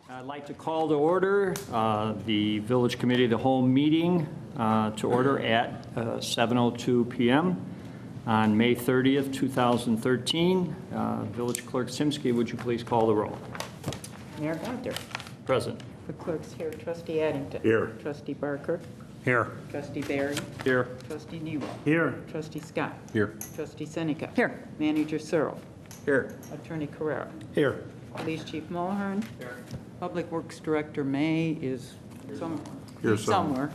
I'd like to call to order the Village Committee of the Whole meeting to order at 7:02 p.m. on May 30th, 2013. Village Clerk Simsky, would you please call the roll? Mayor Gonder. Present. The clerk's here. Trustee Addington. Here. Trustee Barker. Here. Trustee Barry. Here. Trustee Nero. Here. Trustee Scott. Here. Trustee Seneca. Here. Manager Searle. Here. Attorney Carrera. Here. Police Chief Mulhern. Here. Public Works Director May is Here somewhere.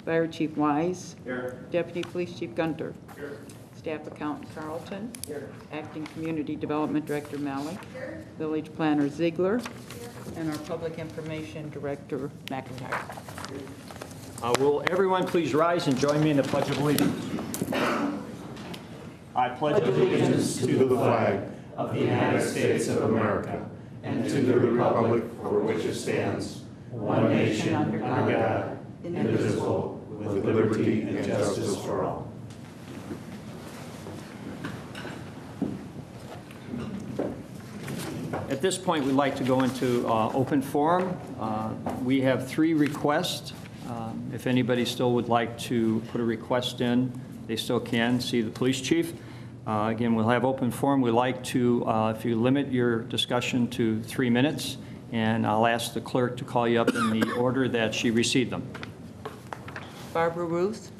Fire Chief Wise. Here. Deputy Police Chief Gunter. Here. Staff Accountant Carlton. Here. Acting Community Development Director Malley. Here. Village Planner Ziegler. And our Public Information Director McIntyre. Will everyone please rise and join me in the Pledge of Allegiance? I pledge allegiance To the flag of the United States of America and to the republic for which it stands, one nation, under God, indivisible, with liberty and justice for all. At this point, we'd like to go into open forum. We have 3 requests. If anybody still would like to put a request in, they still can. See the police chief. Again, we'll have open forum. We'd like to, if you limit your discussion to 3 minutes, and I'll ask the clerk to call you up in the order that she received them. Barbara Ruth.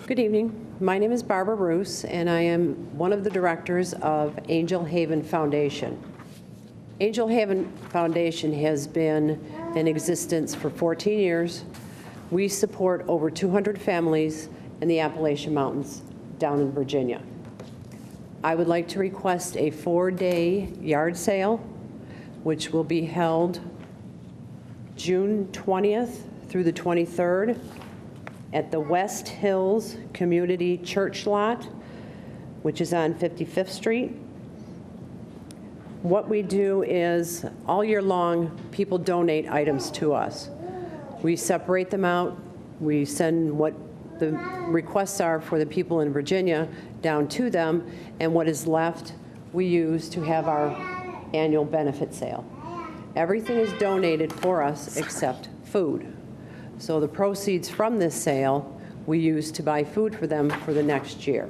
Good evening. My name is Barbara Roos, and I am one of the directors of Angel Haven Foundation. Angel Haven Foundation has been in existence for 14 years. We support over 200 families in the Appalachian Mountains down in Virginia. I would like to request a 4-day yard sale, which will be held June 20th through the 23rd at the West Hills Community Church Lot, which is on 55th Street. What we do is, all year long, people donate items to us. We separate them out. We send what the requests are for the people in Virginia down to them, and what is left, we use to have our annual benefit sale. Everything is donated for us except food. So the proceeds from this sale, we use to buy food for them for the next year.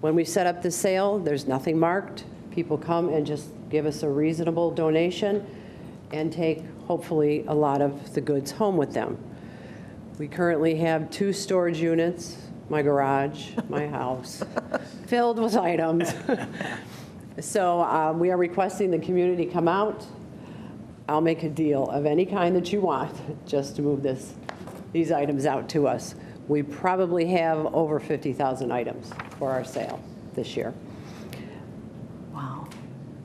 When we set up the sale, there's nothing marked. People come and just give us a reasonable donation and take, hopefully, a lot of the goods home with them. We currently have 2 storage units, my garage, my house, filled with items. So we are requesting the community come out. I'll make a deal of any kind that you want just to move these items out to us. We probably have over 50,000 items for our sale this year. Wow.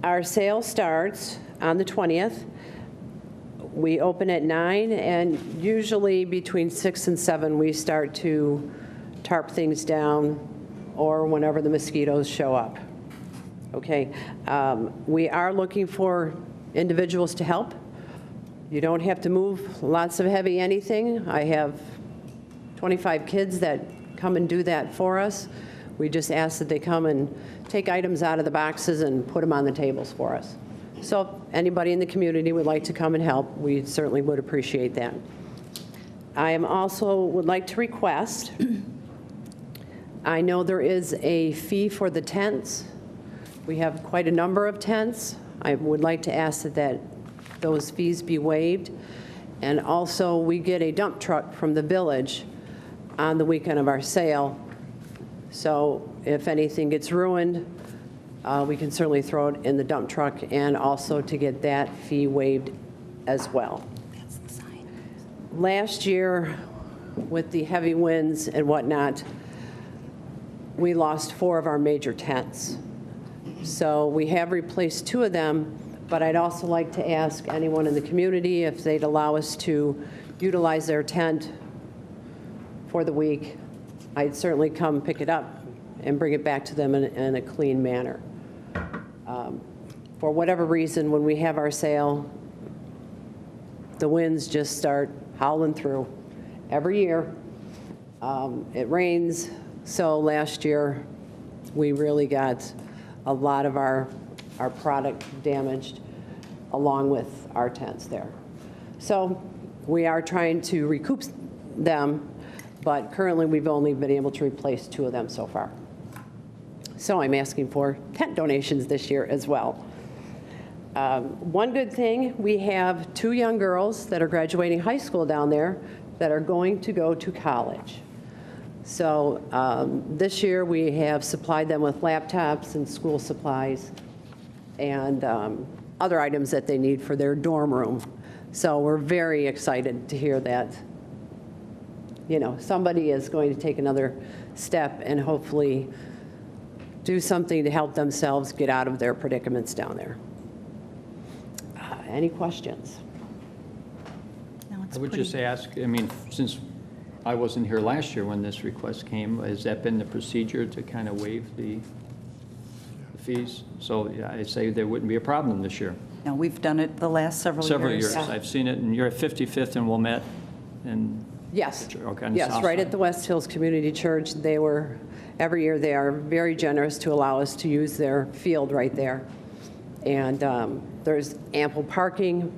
Our sale starts on the 20th. We open at 9, and usually between 6 and 7, we start to tarp things down, or whenever the mosquitoes show up. Okay. We are looking for individuals to help. You don't have to move lots of heavy anything. I have 25 kids that come and do that for us. We just ask that they come and take items out of the boxes and put them on the tables for us. So if anybody in the community would like to come and help, we certainly would appreciate that. I am also would like to request, I know there is a fee for the tents. We have quite a number of tents. I would like to ask that those fees be waived. And also, we get a dump truck from the village on the weekend of our sale. So if anything gets ruined, we can certainly throw it in the dump truck, and also to get that fee waived as well. That's the sign. Last year, with the heavy winds and whatnot, we lost 4 of our major tents. So we have replaced 2 of them, but I'd also like to ask anyone in the community if they'd allow us to utilize their tent for the week. I'd certainly come pick it up and bring it back to them in a clean manner. For whatever reason, when we have our sale, the winds just start howling through every year. It rains, so last year We really got a lot of our product damaged along with our tents there. So we are trying to recoup them, but currently we've only been able to replace 2 of them so far. So I'm asking for tent donations this year as well. One good thing, we have 2 young girls that are graduating high school down there that are going to go to college. So this year we have supplied them with laptops and school supplies and other items that they need for their dorm room. So we're very excited to hear that, you know, somebody is going to take another step and hopefully do something to help themselves get out of their predicaments down there. Any questions? I would just ask, I mean, since I wasn't here last year when this request came, has that been the procedure to kind of waive the fees? So yeah, I'd say there wouldn't be a problem this year. No, we've done it the last several years. Several years. I've seen it, and you're at 55th and Wilmette, and Yes. Okay, on the Yes, south right side. at the West Hills Community Church. Every year they are very generous to allow us to use their field right there. And there's ample parking.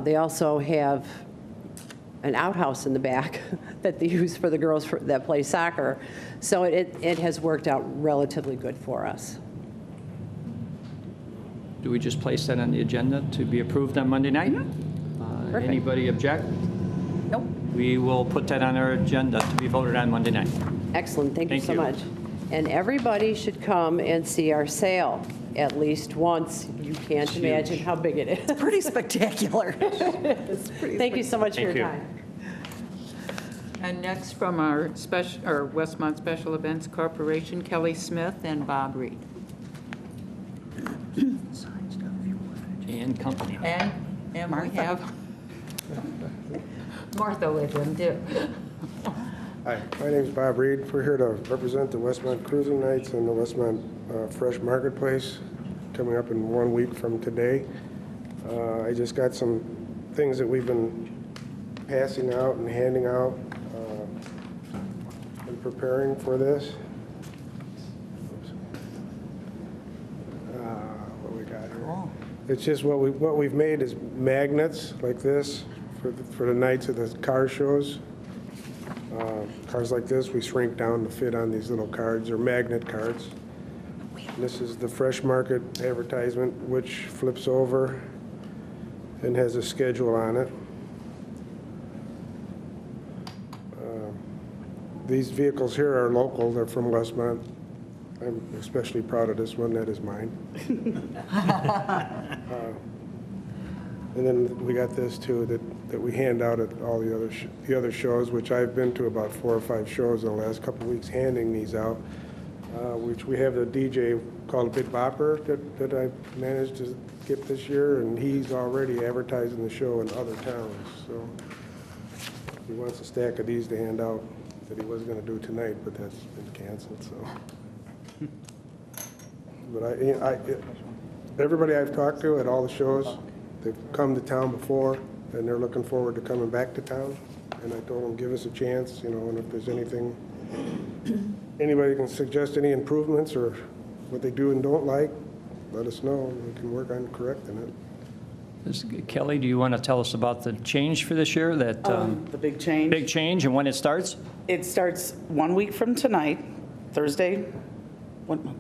They also have an outhouse in the back that they use for the girls that play soccer. So it has worked out relatively good for us. Do we just place that on the agenda to be approved on Monday night? Perfect. Anybody object? Nope. We will put that on our agenda to be voted on Monday night. Excellent, thank you Thank so you. much. And everybody should come and see our sale at least once. You can't It's imagine huge. how big it is. Pretty spectacular. Thank you so much for Thank your you. time. And next from our Westmont Special Events Corporation, Kelly Smith and Bob Reed. And company. And we Martha. have Martha with them too. Hi, my name's Bob Reed. We're here to represent the Westmont Cruising Nights and the Westmont Fresh Marketplace coming up in 1 week from today. I just got some things that we've been passing out and handing out and preparing for this. What we got here? It's just what we've made is magnets like this for the nights of the car shows. Cars like this, we shrink down to fit on these little cards, or magnet cards. This is the Fresh Market advertisement, which flips over and has a schedule on it. These vehicles here are local, they're from Westmont. I'm especially proud of this one, that is mine. And then we got this too, that we hand out at all the other shows, which I've been to about 4 or 5 shows in the last couple of weeks, handing these out. Which we have the DJ called Big Bopper that I managed to get this year, and he's already advertising the show in other towns. So he wants a stack of these to hand out that he was going to do tonight, but that's been canceled. So, but everybody I've talked to at all the shows, they've come to town before, and they're looking forward to coming back to town. And I told them, give us a chance, you know, and if there's anything, anybody can suggest any improvements or what they do and don't like, let us know, and we can work on correcting it. Kelly, do you want to tell us about the change for this year, that The big change. big change, and when it starts? It starts 1 week from tonight, Thursday,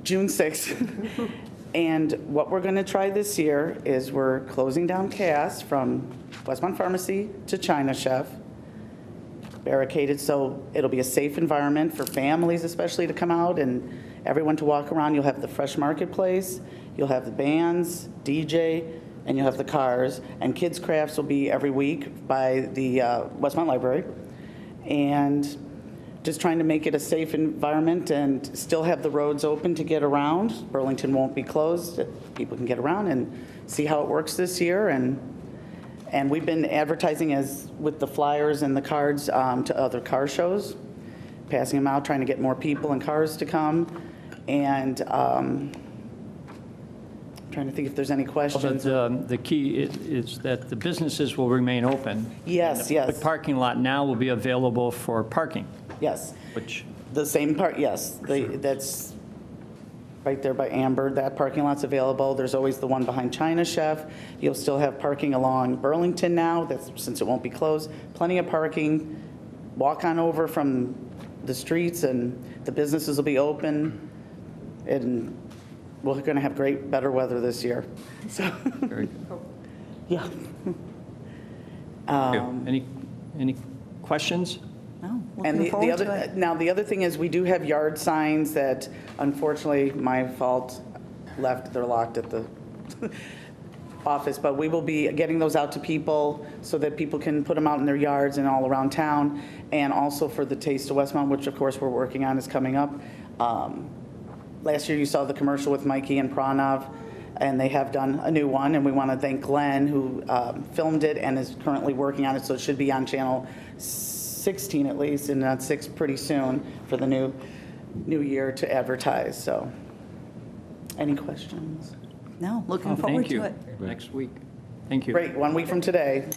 June 6th. And what we're going to try this year is we're closing down Cass from Westmont Pharmacy to China Chef, barricaded, so it'll be a safe environment for families especially to come out and everyone to walk around. You'll have the Fresh Marketplace, you'll have the bands, DJ, and you'll have the cars. And Kids Crafts will be every week by the Westmont Library. And just trying to make it a safe environment and still have the roads open to get around. Burlington won't be closed. People can get around and see how it works this year. And we've been advertising as with the flyers and the cards to other car shows, passing them out, trying to get more people and cars to come. And trying to think if there's any questions. The key is that the businesses will remain open. Yes, The yes, parking lot now will be available for parking, yes. which, The same part, yes. That's right there by Amber. That parking lot's available. There's always the one behind China Chef. You'll still have parking along Burlington now, since it won't be closed. Plenty of parking. Walk on over from the streets and the businesses will be open. And we're going to have better weather this year. So, Very good. yeah. Any questions? No, And looking forward to the it. other thing is, we do have yard signs that, unfortunately, my fault, left, they're locked at the office, but we will be getting those out to people so that people can put them out in their yards and all around town, and also for the Taste of Westmont, which of course we're working on, is coming up. Last year you saw the commercial with Mikey and Pranav, and they have done a new one, and we want to thank Glenn, who filmed it and is currently working on it, so it should be on channel 16 at least, and on 6 pretty soon for the new year to advertise. So, any questions? No, looking Oh, forward thank you. to it. Next week. Thank you. Great, 1 week from today.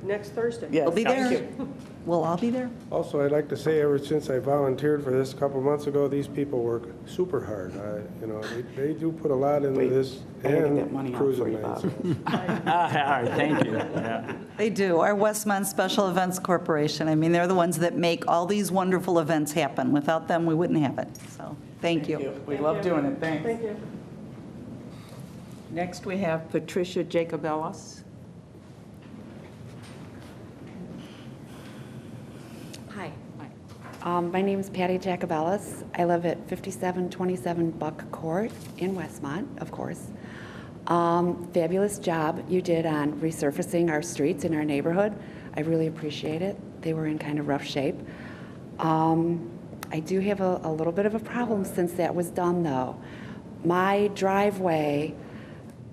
Next Thursday. Yes, We'll be thank there. you. We'll all be there. Also, I'd like to say, ever since I volunteered for this a couple months ago, these people work super hard. They do put a lot into Wait, this, I gotta get that and money out for cruising you, nights. Bob. All right, thank you. Yeah. They do. Our Westmont Special Events Corporation. I mean, they're the ones that make all these wonderful events happen. Without them, we wouldn't have it. So, thank you. We love doing it, thanks. Thank you. Next, we have Patricia Jacobellis. Hi. My name is Patty Jacobellis. I live at 5727 Buck Court in Westmont, of course. Fabulous job you did on resurfacing our streets in our neighborhood. I really appreciate it. They were in kind of rough shape. I do have a little bit of a problem since that was done, though. My driveway,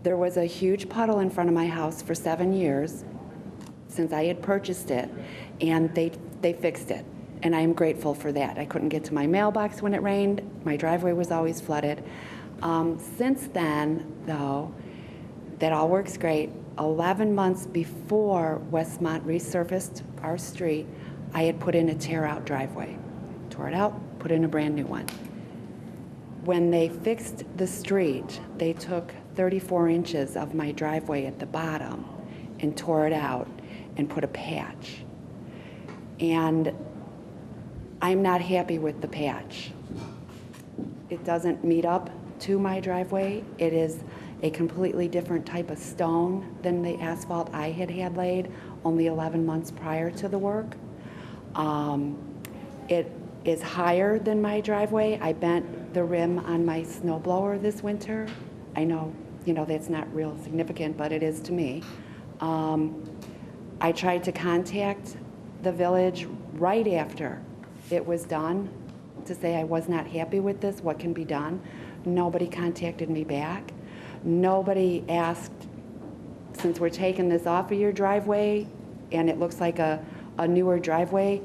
there was a huge puddle in front of my house for 7 years since I had purchased it, and they fixed it, and I am grateful for that. I couldn't get to my mailbox when it rained. My driveway was always flooded. Since then, though, that all works great. 11 months before Westmont resurfaced our street, I had put in a tear-out driveway. Tore it out, put in a brand-new one. When they fixed the street, they took 34 inches of my driveway at the bottom and tore it out and put a patch. And I'm not happy with the patch. It doesn't meet up to my driveway. It is a completely different type of stone than the asphalt I had laid only 11 months prior to the work. It is higher than my driveway. I bent the rim on my snow blower this winter. I know, that's not real significant, but it is to me. I tried to contact the village right after it was done to say I was not happy with this, what can be done. Nobody contacted me back. Nobody asked, since we're taking this off of your driveway and it looks like a newer driveway,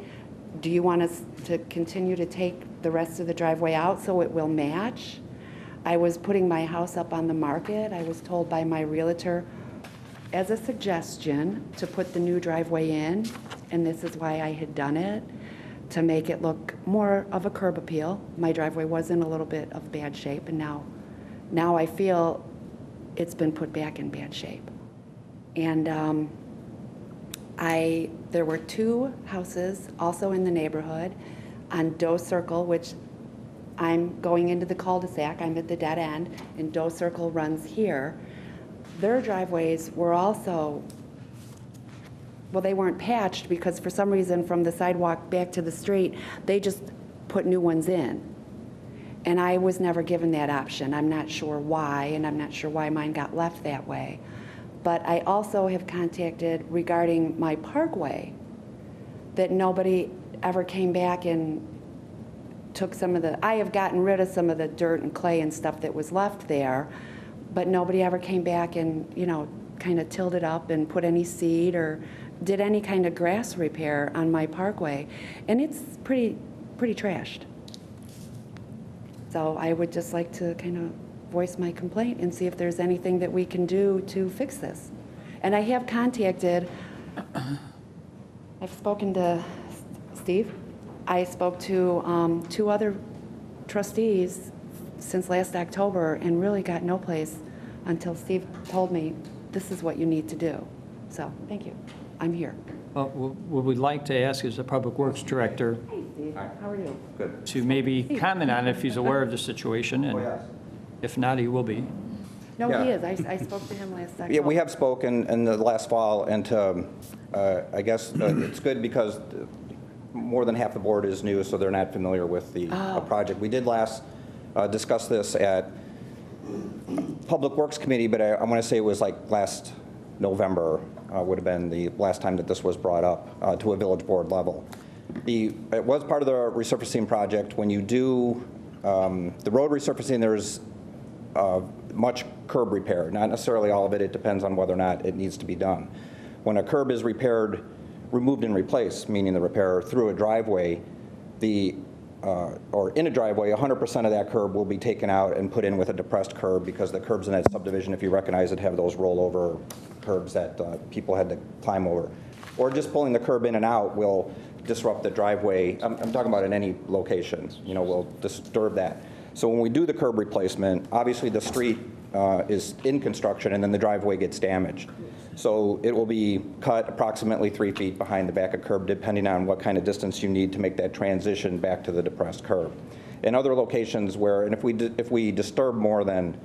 do you want us to continue to take the rest of the driveway out so it will match? I was putting my house up on the market. I was told by my realtor as a suggestion to put the new driveway in, and this is why I had done it, to make it look more of a curb appeal. My driveway was in a little bit of bad shape, and now I feel it's been put back in bad shape. And there were 2 houses also in the neighborhood on Doe Circle, which I'm going into the cul-de-sac. I'm at the dead end, and Doe Circle runs here. Their driveways were also, well, they weren't patched because for some reason from the sidewalk back to the street, they just put new ones in. And I was never given that option. I'm not sure why, and I'm not sure why mine got left that way. But I also have contacted regarding my parkway that nobody ever came back and took I have gotten rid of some of the dirt and clay and stuff that was left there, but nobody ever came back and, kind of tilled it up and put any seed or did any kind of grass repair on my parkway. And it's pretty trashed. So I would just like to kind of voice my complaint and see if there's anything that we can do to fix this. And I have contacted, I've spoken to Steve. I spoke to 2 other trustees since last October and really got no place until Steve told me, this is what you need to do. So, thank you. I'm here. What we'd like to ask is the Public Works Director Hey, Steve. How are you? to maybe comment on it if he's aware of the situation, and if not, he will be. No, Yeah. he is. I spoke to him last October. Yeah, we have spoken in the last fall, and I guess it's good because more than half the board is new, so they're not familiar with the project. We did last discuss this at Public Works Committee, but I want to say it was like last November would have been the last time that this was brought up to a village board level. It was part of the resurfacing project. When you do the road resurfacing, there's much curb repair, not necessarily all of it. It depends on whether or not it needs to be done. When a curb is repaired, removed and replaced, meaning the repair through a driveway, or in a driveway, 100% of that curb will be taken out and put in with a depressed curb, because the curbs in that subdivision, if you recognize it, have those rollover curbs that people had to climb over. Or just pulling the curb in and out will disrupt the driveway. I'm talking about in any location, will disturb that. So when we do the curb replacement, obviously the street is in construction and then the driveway gets damaged. So it will be cut approximately 3 feet behind the back of curb, depending on what kind of distance you need to make that transition back to the depressed curb. In other locations where, and if we disturb more than,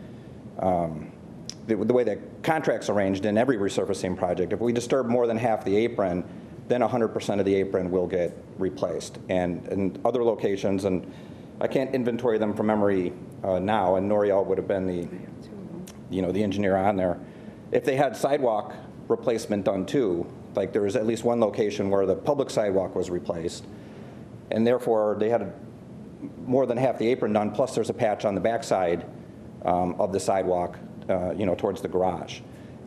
the way that contract's arranged in every resurfacing project, if we disturb more than half the apron, then 100% of the apron will get replaced. And in other locations, and I can't inventory them from memory now, and Noriel would have been the engineer on there. If they had sidewalk replacement done too, like there was at least one location where the public sidewalk was replaced, and therefore they had more than half the apron done, plus there's a patch on the backside of the sidewalk, towards the garage.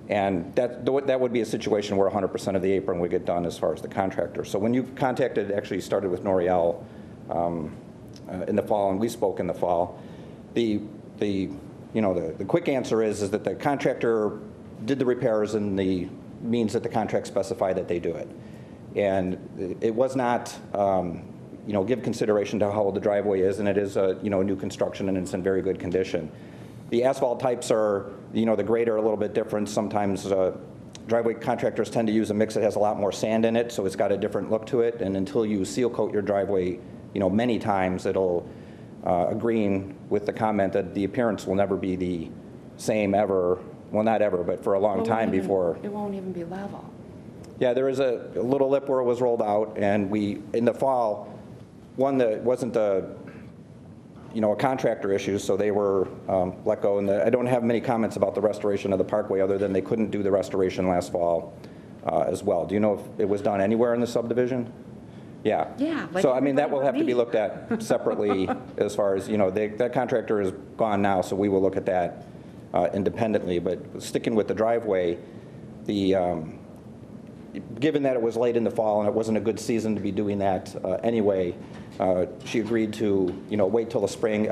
And that would be a situation where 100% of the apron would get done as far as the contractor. So when you contacted, actually started with Noriel in the fall, and we spoke in the fall, the quick answer is that the contractor did the repairs in the means that the contract specified that they do it. And it was not, give consideration to how old the driveway is, and it is a, new construction, and it's in very good condition. The asphalt types are, the grade are a little bit different. Sometimes driveway contractors tend to use a mix that has a lot more sand in it, so it's got a different look to it. And until you seal coat your driveway, many times, it'll agreeing with the comment that the appearance will never be the same ever. Well, not ever, but for a long time before. It won't even be level. Yeah, there is a little lip where it was rolled out, and in the fall, one that wasn't a contractor issue, so they were let go. And I don't have many comments about the restoration of the parkway, other than they couldn't do the restoration last fall as well. Do you know if it was done anywhere in the subdivision? Yeah. Yeah, like So, I mean, that will everybody have to be but looked at separately as far as, that contractor is gone now, so we will look at that independently. But sticking with the driveway, given that it was late in the fall and it wasn't a good season to be doing that anyway, she agreed to, wait till the spring,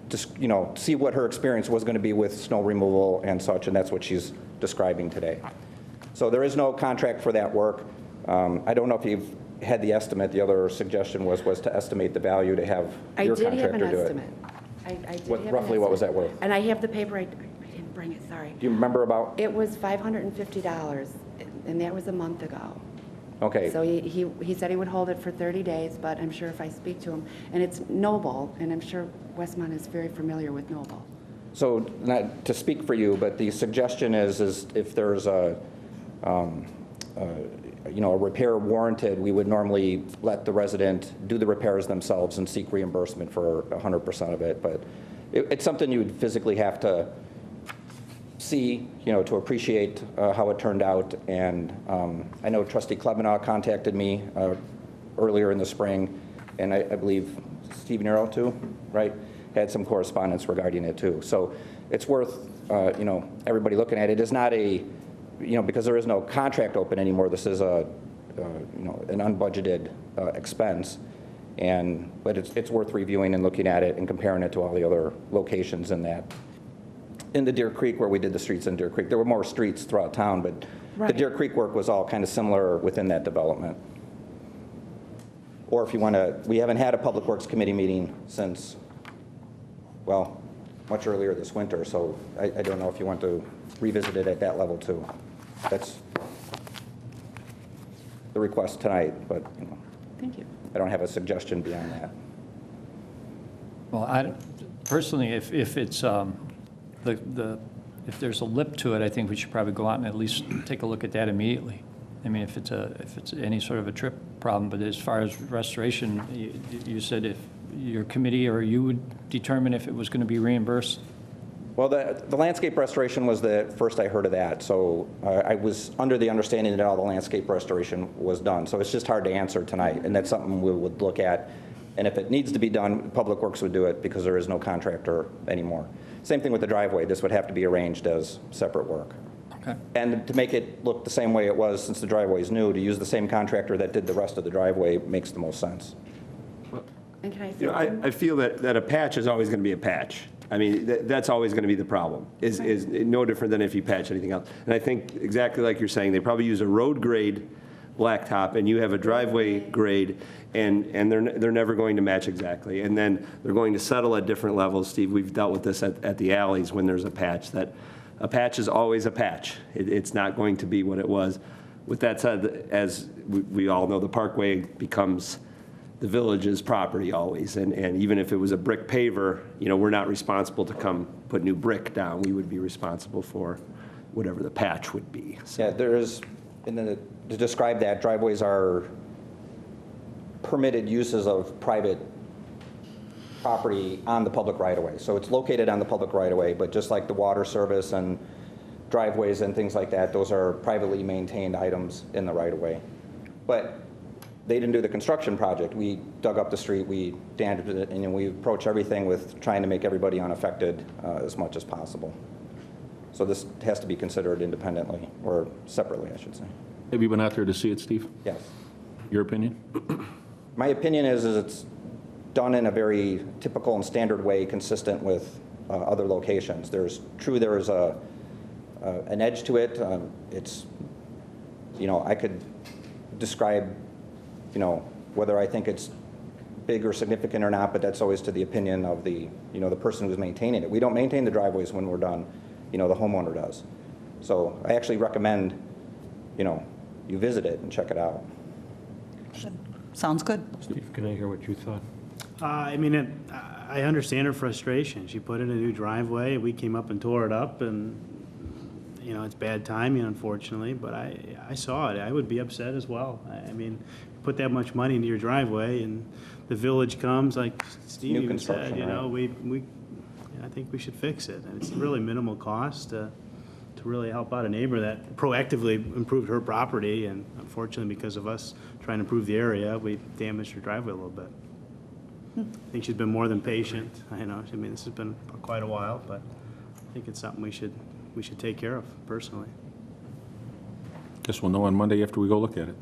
just, see what her experience was going to be with snow removal and such, and that's what she's describing today. So there is no contract for that work. I don't know if you've had the estimate. The other suggestion was to estimate the value to have your contractor do it. I did have an Roughly what was that estimate. worth? And I have the paper, I didn't bring it, sorry. Do you remember about? It was $550, and that was a month ago. Okay. So he said he would hold it for 30 days, but I'm sure if I speak to him, and it's Noble, and I'm sure Westmont is very familiar with Noble. So not to speak for you, but the suggestion is if there's a repair warranted, we would normally let the resident do the repairs themselves and seek reimbursement for 100% of it. But it's something you would physically have to see, to appreciate how it turned out. And I know Trustee Klebanow contacted me earlier in the spring, and I believe Steve Nero too, right? Had some correspondence regarding it too. So it's worth, everybody looking at it. It's not a, because there is no contract open anymore, this is an unbudgeted expense. But it's worth reviewing and looking at it and comparing it to all the other locations in the Deer Creek, where we did the streets in Deer Creek. There were more streets throughout town, but the Deer Creek work was all kind of similar within that development. Or if you want to, we haven't had a Public Works Committee meeting since well, much earlier this winter, so I don't know if you want to revisit it at that level too. That's the request tonight, but, you know, Thank you. I don't have a suggestion beyond that. Well, personally, if it's, if there's a lip to it, I think we should probably go out and at least take a look at that immediately. I mean, if it's any sort of a trip problem, but as far as restoration, you said if your committee or you would determine if it was going to be reimbursed? Well, the landscape restoration was the first I heard of that, so I was under the understanding that all the landscape restoration was done. So it's just hard to answer tonight, and that's something we would look at. And if it needs to be done, Public Works would do it because there is no contractor anymore. Same thing with the driveway. This would have to be arranged as separate work. Okay. And to make it look the same way it was since the driveway is new, to use the same contractor that did the rest of the driveway makes the most sense. And can I say You know, I feel that a patch is always going to be a patch. I mean, that's always going to be the problem, is no different than if you patch anything else. And I think exactly like you're saying, they probably use a road grade blacktop and you have a driveway grade, and they're never going to match exactly. And then they're going to settle at different levels. Steve, we've dealt with this at the alleys when there's a patch, that a patch is always a patch. It's not going to be what it was. With that said, as we all know, the parkway becomes the village's property always, and even if it was a brick paver, you know, we're not responsible to come put new brick down. We would be responsible for whatever the patch would be. So, Yeah, there is, to describe that, driveways are permitted uses of private property on the public right-of-way. So it's located on the public right-of-way, but just like the water service and driveways and things like that, those are privately maintained items in the right-of-way. But they didn't do the construction project. We dug up the street, we damaged it, and we approach everything with trying to make everybody unaffected as much as possible. So this has to be considered independently, or separately, I should say. Have you been out there to see it, Steve? Yes. Your opinion? My opinion is it's done in a very typical and standard way, consistent with other locations. There is an edge to it. It's, you know, I could describe, you know, whether I think it's big or significant or not, but that's always to the opinion of the, you know, the person who's maintaining it. We don't maintain the driveways when we're done, you know, the homeowner does. So I actually recommend, you know, you visit it and check it out. Sounds good. Steve, can I hear what you thought? I mean, I understand her frustration. She put in a new driveway, we came up and tore it up, and, you know, it's bad timing, unfortunately, but I saw it. I would be upset as well. I mean, you put that much money into your driveway, and the village comes, like Steve New even said, construction, you know, right. I think we should fix it. And it's really minimal cost to really help out a neighbor that proactively improved her property, and unfortunately, because of us trying to improve the area, we damaged her driveway a little bit. I think she's been more than patient. I know, I mean, this has been quite a while, but I think it's something we should take care of personally. Guess we'll know on Monday after we go look at it.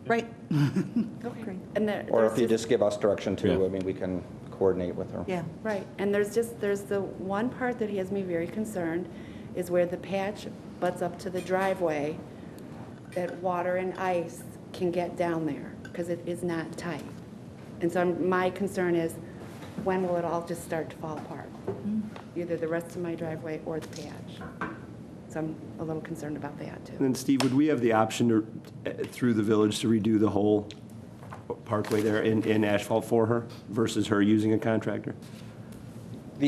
Right. And Or if you just give us direction too, Yeah. I mean, we can coordinate with her. Yeah. Right, and there's the one part that has me very concerned, is where the patch butts up to the driveway, that water and ice can get down there, because it is not tight. And so my concern is, when will it all just start to fall apart? Either the rest of my driveway or the patch. So I'm a little concerned about that, and too. then Steve, would we have the option to, through the village, to redo the whole parkway there in asphalt for her versus her using a contractor? Are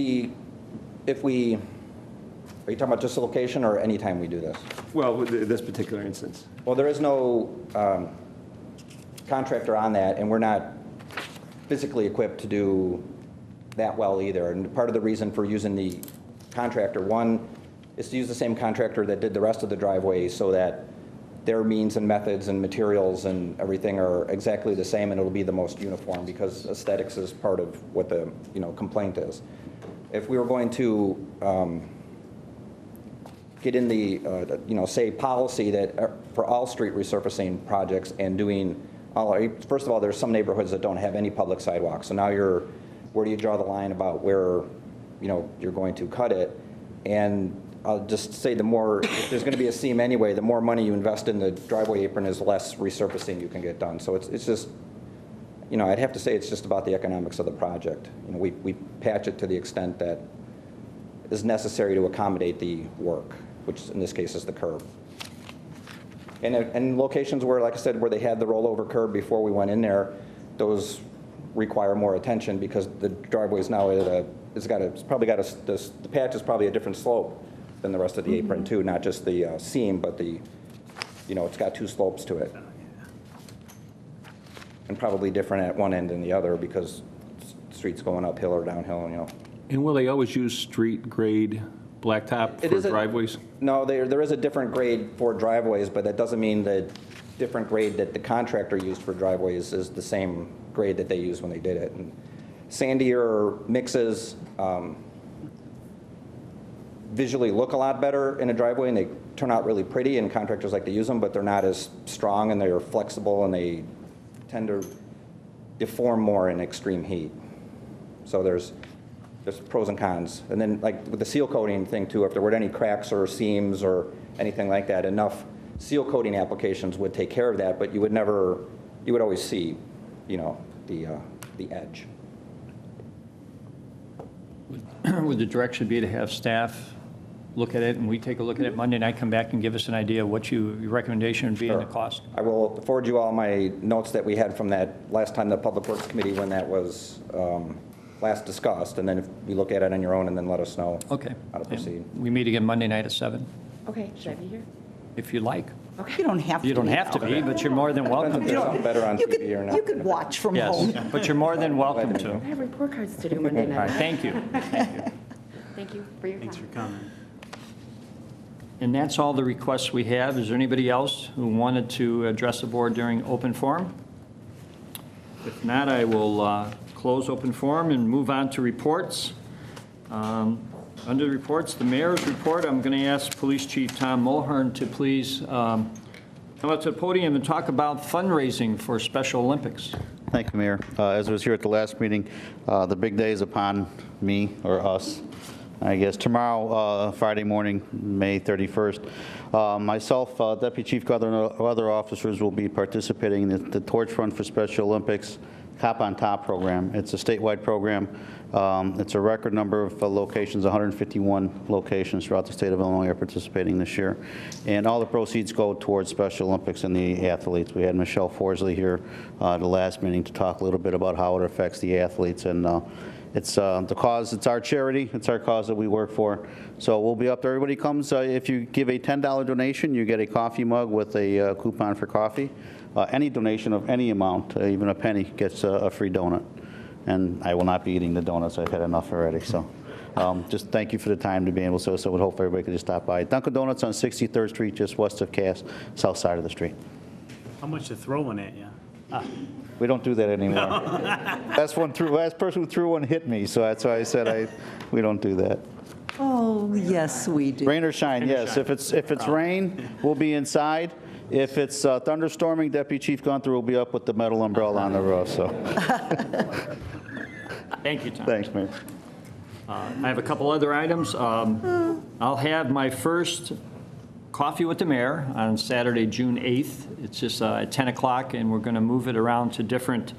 you talking about just the location or anytime we do this? Well, with this particular instance. Well, there is no contractor on that, and we're not physically equipped to do that well either. And part of the reason for using the contractor, one, is to use the same contractor that did the rest of the driveway so that their means and methods and materials and everything are exactly the same, and it'll be the most uniform, because aesthetics is part of what the, you know, complaint is. If we were going to get in the, you know, say policy that for all street resurfacing projects and doing all, first of all, there's some neighborhoods that don't have any public sidewalks. So now where do you draw the line about where, you know, you're going to cut it? And I'll just say if there's going to be a seam anyway, the more money you invest in the driveway apron is less resurfacing you can get done. So it's just, you know, I'd have to say it's just about the economics of the project. You know, we patch it to the extent that is necessary to accommodate the work, which in this case is the curb. And locations where, like I said, where they had the rollover curb before we went in there, those require more attention because the driveway's now at a, the patch is probably a different slope than the rest of the apron too, not just the seam, but the, you know, it's got 2 slopes to it. And probably different at one end than the other because the street's going uphill or downhill, you know. And will they always use street grade blacktop for driveways? No, there is a different grade for driveways, but that doesn't mean the different grade that the contractor used for driveways is the same grade that they used when they did it. And sandier mixes visually look a lot better in a driveway, and they turn out really pretty, and contractors like to use them, but they're not as strong, and they're flexible, and they tend to deform more in extreme heat. So there's pros and cons. And then like with the seal coating thing too, if there were any cracks or seams or anything like that, enough seal coating applications would take care of that, but you would always see, you know, the edge. Would the direction be to have staff look at it and we take a look at it Monday night, come back and give us an idea of what your recommendation would be and the cost? I will forward you all my notes that we had from that last time the Public Works Committee when that was last discussed, and then if you look at it on your own and then let us know Okay. how to proceed. We meet again Monday night at 7, Okay, should I be here? if you like. You don't have to. You don't have to be, but you're more than welcome Depends if there's to. something better on You TV or not. could, you could watch from home. Yes, but you're more than welcome to. I have report cards to do Monday All night. right, thank you. Thank you for your time. Thanks for coming. And that's all the requests we have. Is there anybody else who wanted to address the board during open forum? If not, I will close open forum and move on to reports. Under the reports, the mayor's report, I'm going to ask Police Chief Tom Mulhern to please come up to the podium and talk about fundraising for Special Olympics. Thank you, Mayor. As I was here at the last meeting, the big day is upon me, or us, I guess. Tomorrow, Friday morning, May 31st, myself, Deputy Chief Governor, and other officers will be participating in the Torch Run for Special Olympics Cop on Top program. It's a statewide program. It's a record number of locations, 151 locations throughout the state of Illinois are participating this year. And all the proceeds go towards Special Olympics and the athletes. We had Michelle Forsley here the last meeting to talk a little bit about how it affects the athletes. And it's the cause, it's our charity, it's our cause that we work for. So we'll be up there. Everybody comes, if you give a $10 donation, you get a coffee mug with a coupon for coffee. Any donation of any amount, even a penny, gets a free donut. And I will not be eating the donuts. I've had enough already. So just thank you for the time to be able to. So I would hope everybody could just stop by. Dunkin' Donuts on 63rd Street, just west of Cass, south side of the street. How much they're throwing at you? We don't do that anymore. Last person who threw one hit me, so that's why I said we don't do that. Oh, yes, we do. Rain or shine, yes. If it's rain, we'll be inside. If it's thunderstorming, Deputy Chief Gunther will be up with the metal umbrella on the roof. So. Thank you, Tom. Thanks, Mayor. I have a couple other items. I'll have my first Coffee with the Mayor on Saturday, June 8th. It's just at 10 o'clock, and we're going to move it around to different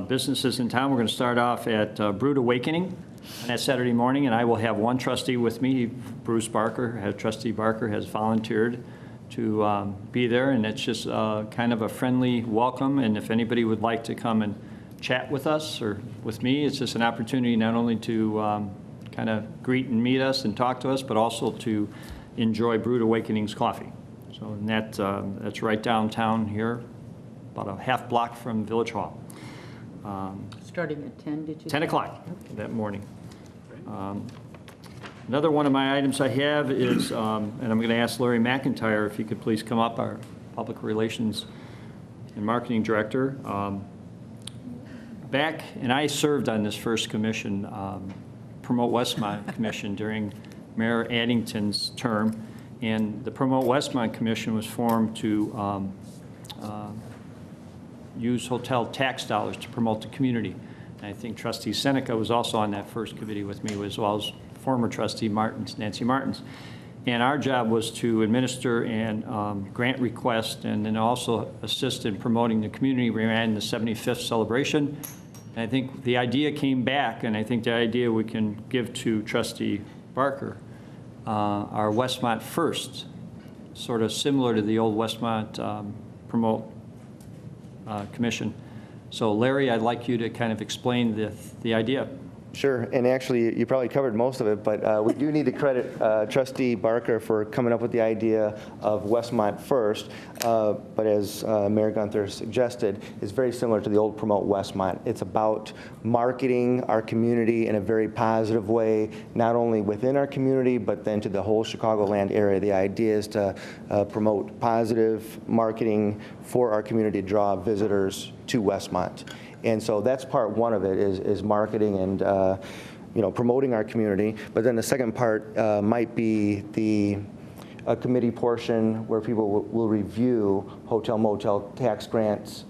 businesses in town. We're going to start off at Brood Awakening on that Saturday morning, and I will have one trustee with me. Bruce Barker, Trustee Barker, has volunteered to be there, and it's just kind of a friendly welcome. And if anybody would like to come and chat with us or with me, it's just an opportunity not only to kind of greet and meet us and talk to us, but also to enjoy Brood Awakening's coffee. So and that's right downtown here, about a half block from Village Hall. Starting at 10, did you? 10 o'clock that morning. Another one of my items I have is, and I'm going to ask Larry McIntyre if he could please come up, our Public Relations and Marketing Director. And I served on this first commission, Promote Westmont Commission, during Mayor Addington's term. And the Promote Westmont Commission was formed to use hotel tax dollars to promote the community. And I think Trustee Seneca was also on that first committee with me, as well as former trustee Nancy Martins. And our job was to administer and grant requests and then also assist in promoting the community. We ran the 75th celebration. And I think the idea came back, and I think the idea we can give to Trustee Barker, our Westmont First, sort of similar to the old Westmont Promote Commission. So Larry, I'd like you to kind of explain the idea. Sure, and actually, you probably covered most of it, but we do need to credit Trustee Barker for coming up with the idea of Westmont First, but as Mayor Gunther suggested, it's very similar to the old Promote Westmont. It's about marketing our community in a very positive way, not only within our community, but then to the whole Chicagoland area. The idea is to promote positive marketing for our community to draw visitors to Westmont. And so that's part one of it, is marketing and promoting our community. But then the second part might be the committee portion where people will review hotel motel tax grants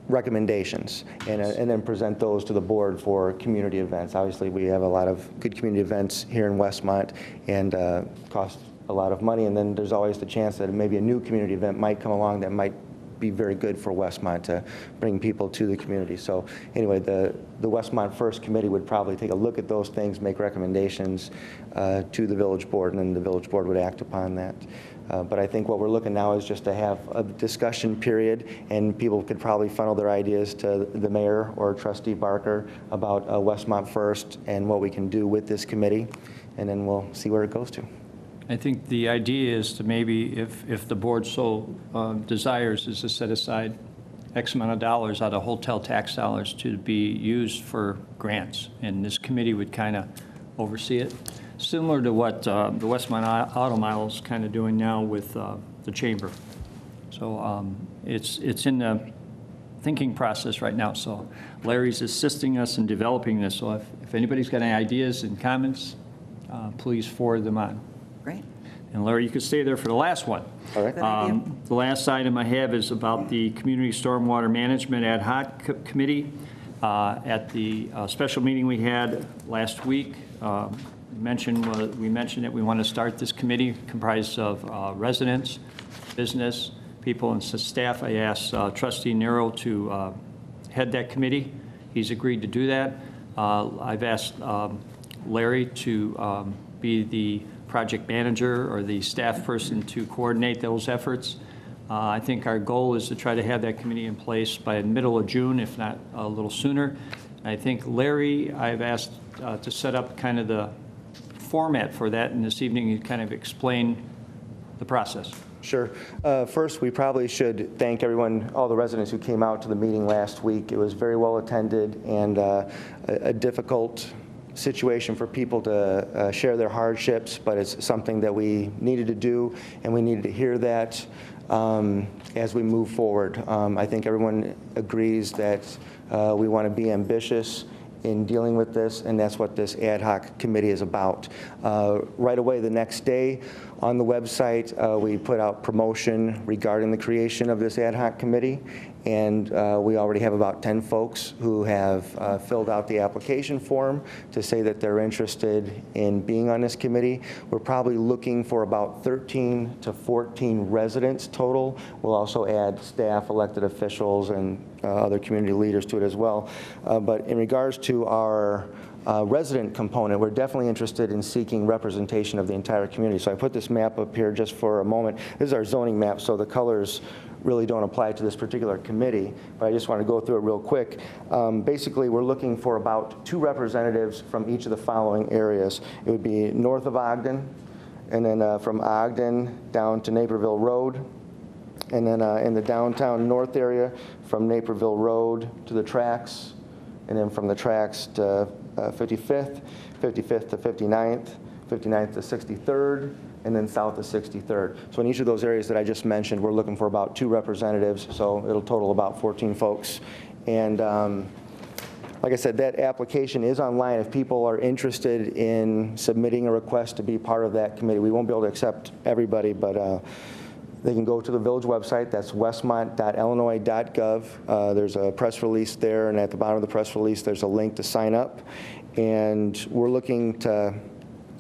recommendations and then present those to the board for community events. Obviously, we have a lot of good community events here in Westmont and cost a lot of money. And then there's always the chance that maybe a new community event might come along that might be very good for Westmont to bring people to the community. So anyway, the Westmont First Committee would probably take a look at those things, make recommendations to the village board, and then the village board would act upon that. But I think what we're looking now is just to have a discussion period, and people could probably funnel their ideas to the mayor or Trustee Barker about Westmont First and what we can do with this committee, and then we'll see where it goes to. I think the idea is to maybe, if the board so desires, is to set aside X amount of dollars out of hotel tax dollars to be used for grants. And this committee would kind of oversee it, similar to what the Westmont Auto Mile is kind of doing now with the chamber. So it's in the thinking process right now. So Larry's assisting us in developing this. So if anybody's got any ideas and comments, please forward them on. Great. And Larry, you could stay there for the last one. All right. Good idea. The last item I have is about the Community Stormwater Management Ad Hoc Committee. At the special meeting we had last week, we mentioned that we want to start this committee comprised of residents, business, people, and staff. I asked Trustee Nero to head that committee. He's agreed to do that. I've asked Larry to be the project manager or the staff person to coordinate those efforts. I think our goal is to try to have that committee in place by the middle of June, if not a little sooner. I think Larry, I've asked to set up kind of the format for that, and this evening you kind of explain the process. Sure. First, we probably should thank everyone, all the residents who came out to the meeting last week. It was very well attended and a difficult situation for people to share their hardships, but it's something that we needed to do, and we needed to hear that as we move forward. I think everyone agrees that we want to be ambitious in dealing with this, and that's what this ad hoc committee is about. Right away the next day on the website, we put out promotion regarding the creation of this ad hoc committee, and we already have about 10 folks who have filled out the application form to say that they're interested in being on this committee. We're probably looking for about 13 to 14 residents total. We'll also add staff, elected officials, and other community leaders to it as well. But in regards to our resident component, we're definitely interested in seeking representation of the entire community. So I put this map up here just for a moment. This is our zoning map, so the colors really don't apply to this particular committee, but I just want to go through it real quick. Basically, we're looking for about 2 representatives from each of the following areas. It would be north of Ogden, and then from Ogden down to Naperville Road, and then in the downtown north area from Naperville Road to the tracks, and then from the tracks to 55th, 55th to 59th, 59th to 63rd, and then south of 63rd. So in each of those areas that I just mentioned, we're looking for about 2 representatives, so it'll total about 14 folks. And like I said, that application is online. If people are interested in submitting a request to be part of that committee, we won't be able to accept everybody, but they can go to the village website. That's westmont.illinois.gov. There's a press release there, and at the bottom of the press release, there's a link to sign up. And we're looking to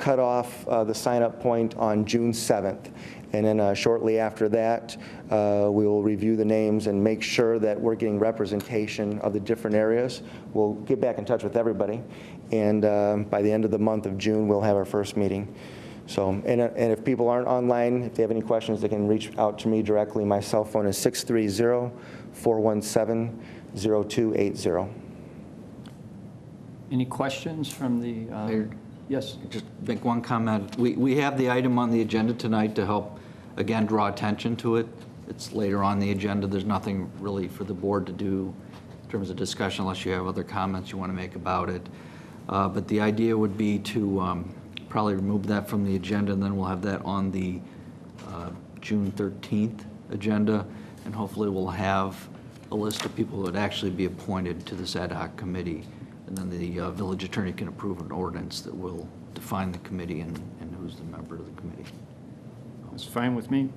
cut off the sign-up point on June 7th. And then shortly after that, we will review the names and make sure that we're getting representation of the different areas. We'll get back in touch with everybody. And by the end of the month of June, we'll have our first meeting. So, and if people aren't online, if they have any questions, they can reach out to me directly. My cell phone is 630-417-0280. Any questions from the, yes? Just make one comment. We have the item on the agenda tonight to help, again, draw attention to it. It's later on the agenda. There's nothing really for the board to do in terms of discussion unless you have other comments you want to make about it. But the idea would be to probably remove that from the agenda, and then we'll have that on the June 13th agenda, and hopefully we'll have a list of people who would actually be appointed to this ad hoc committee, and then the village attorney can approve an ordinance that will define the committee and who's the member of the committee. That's fine with me.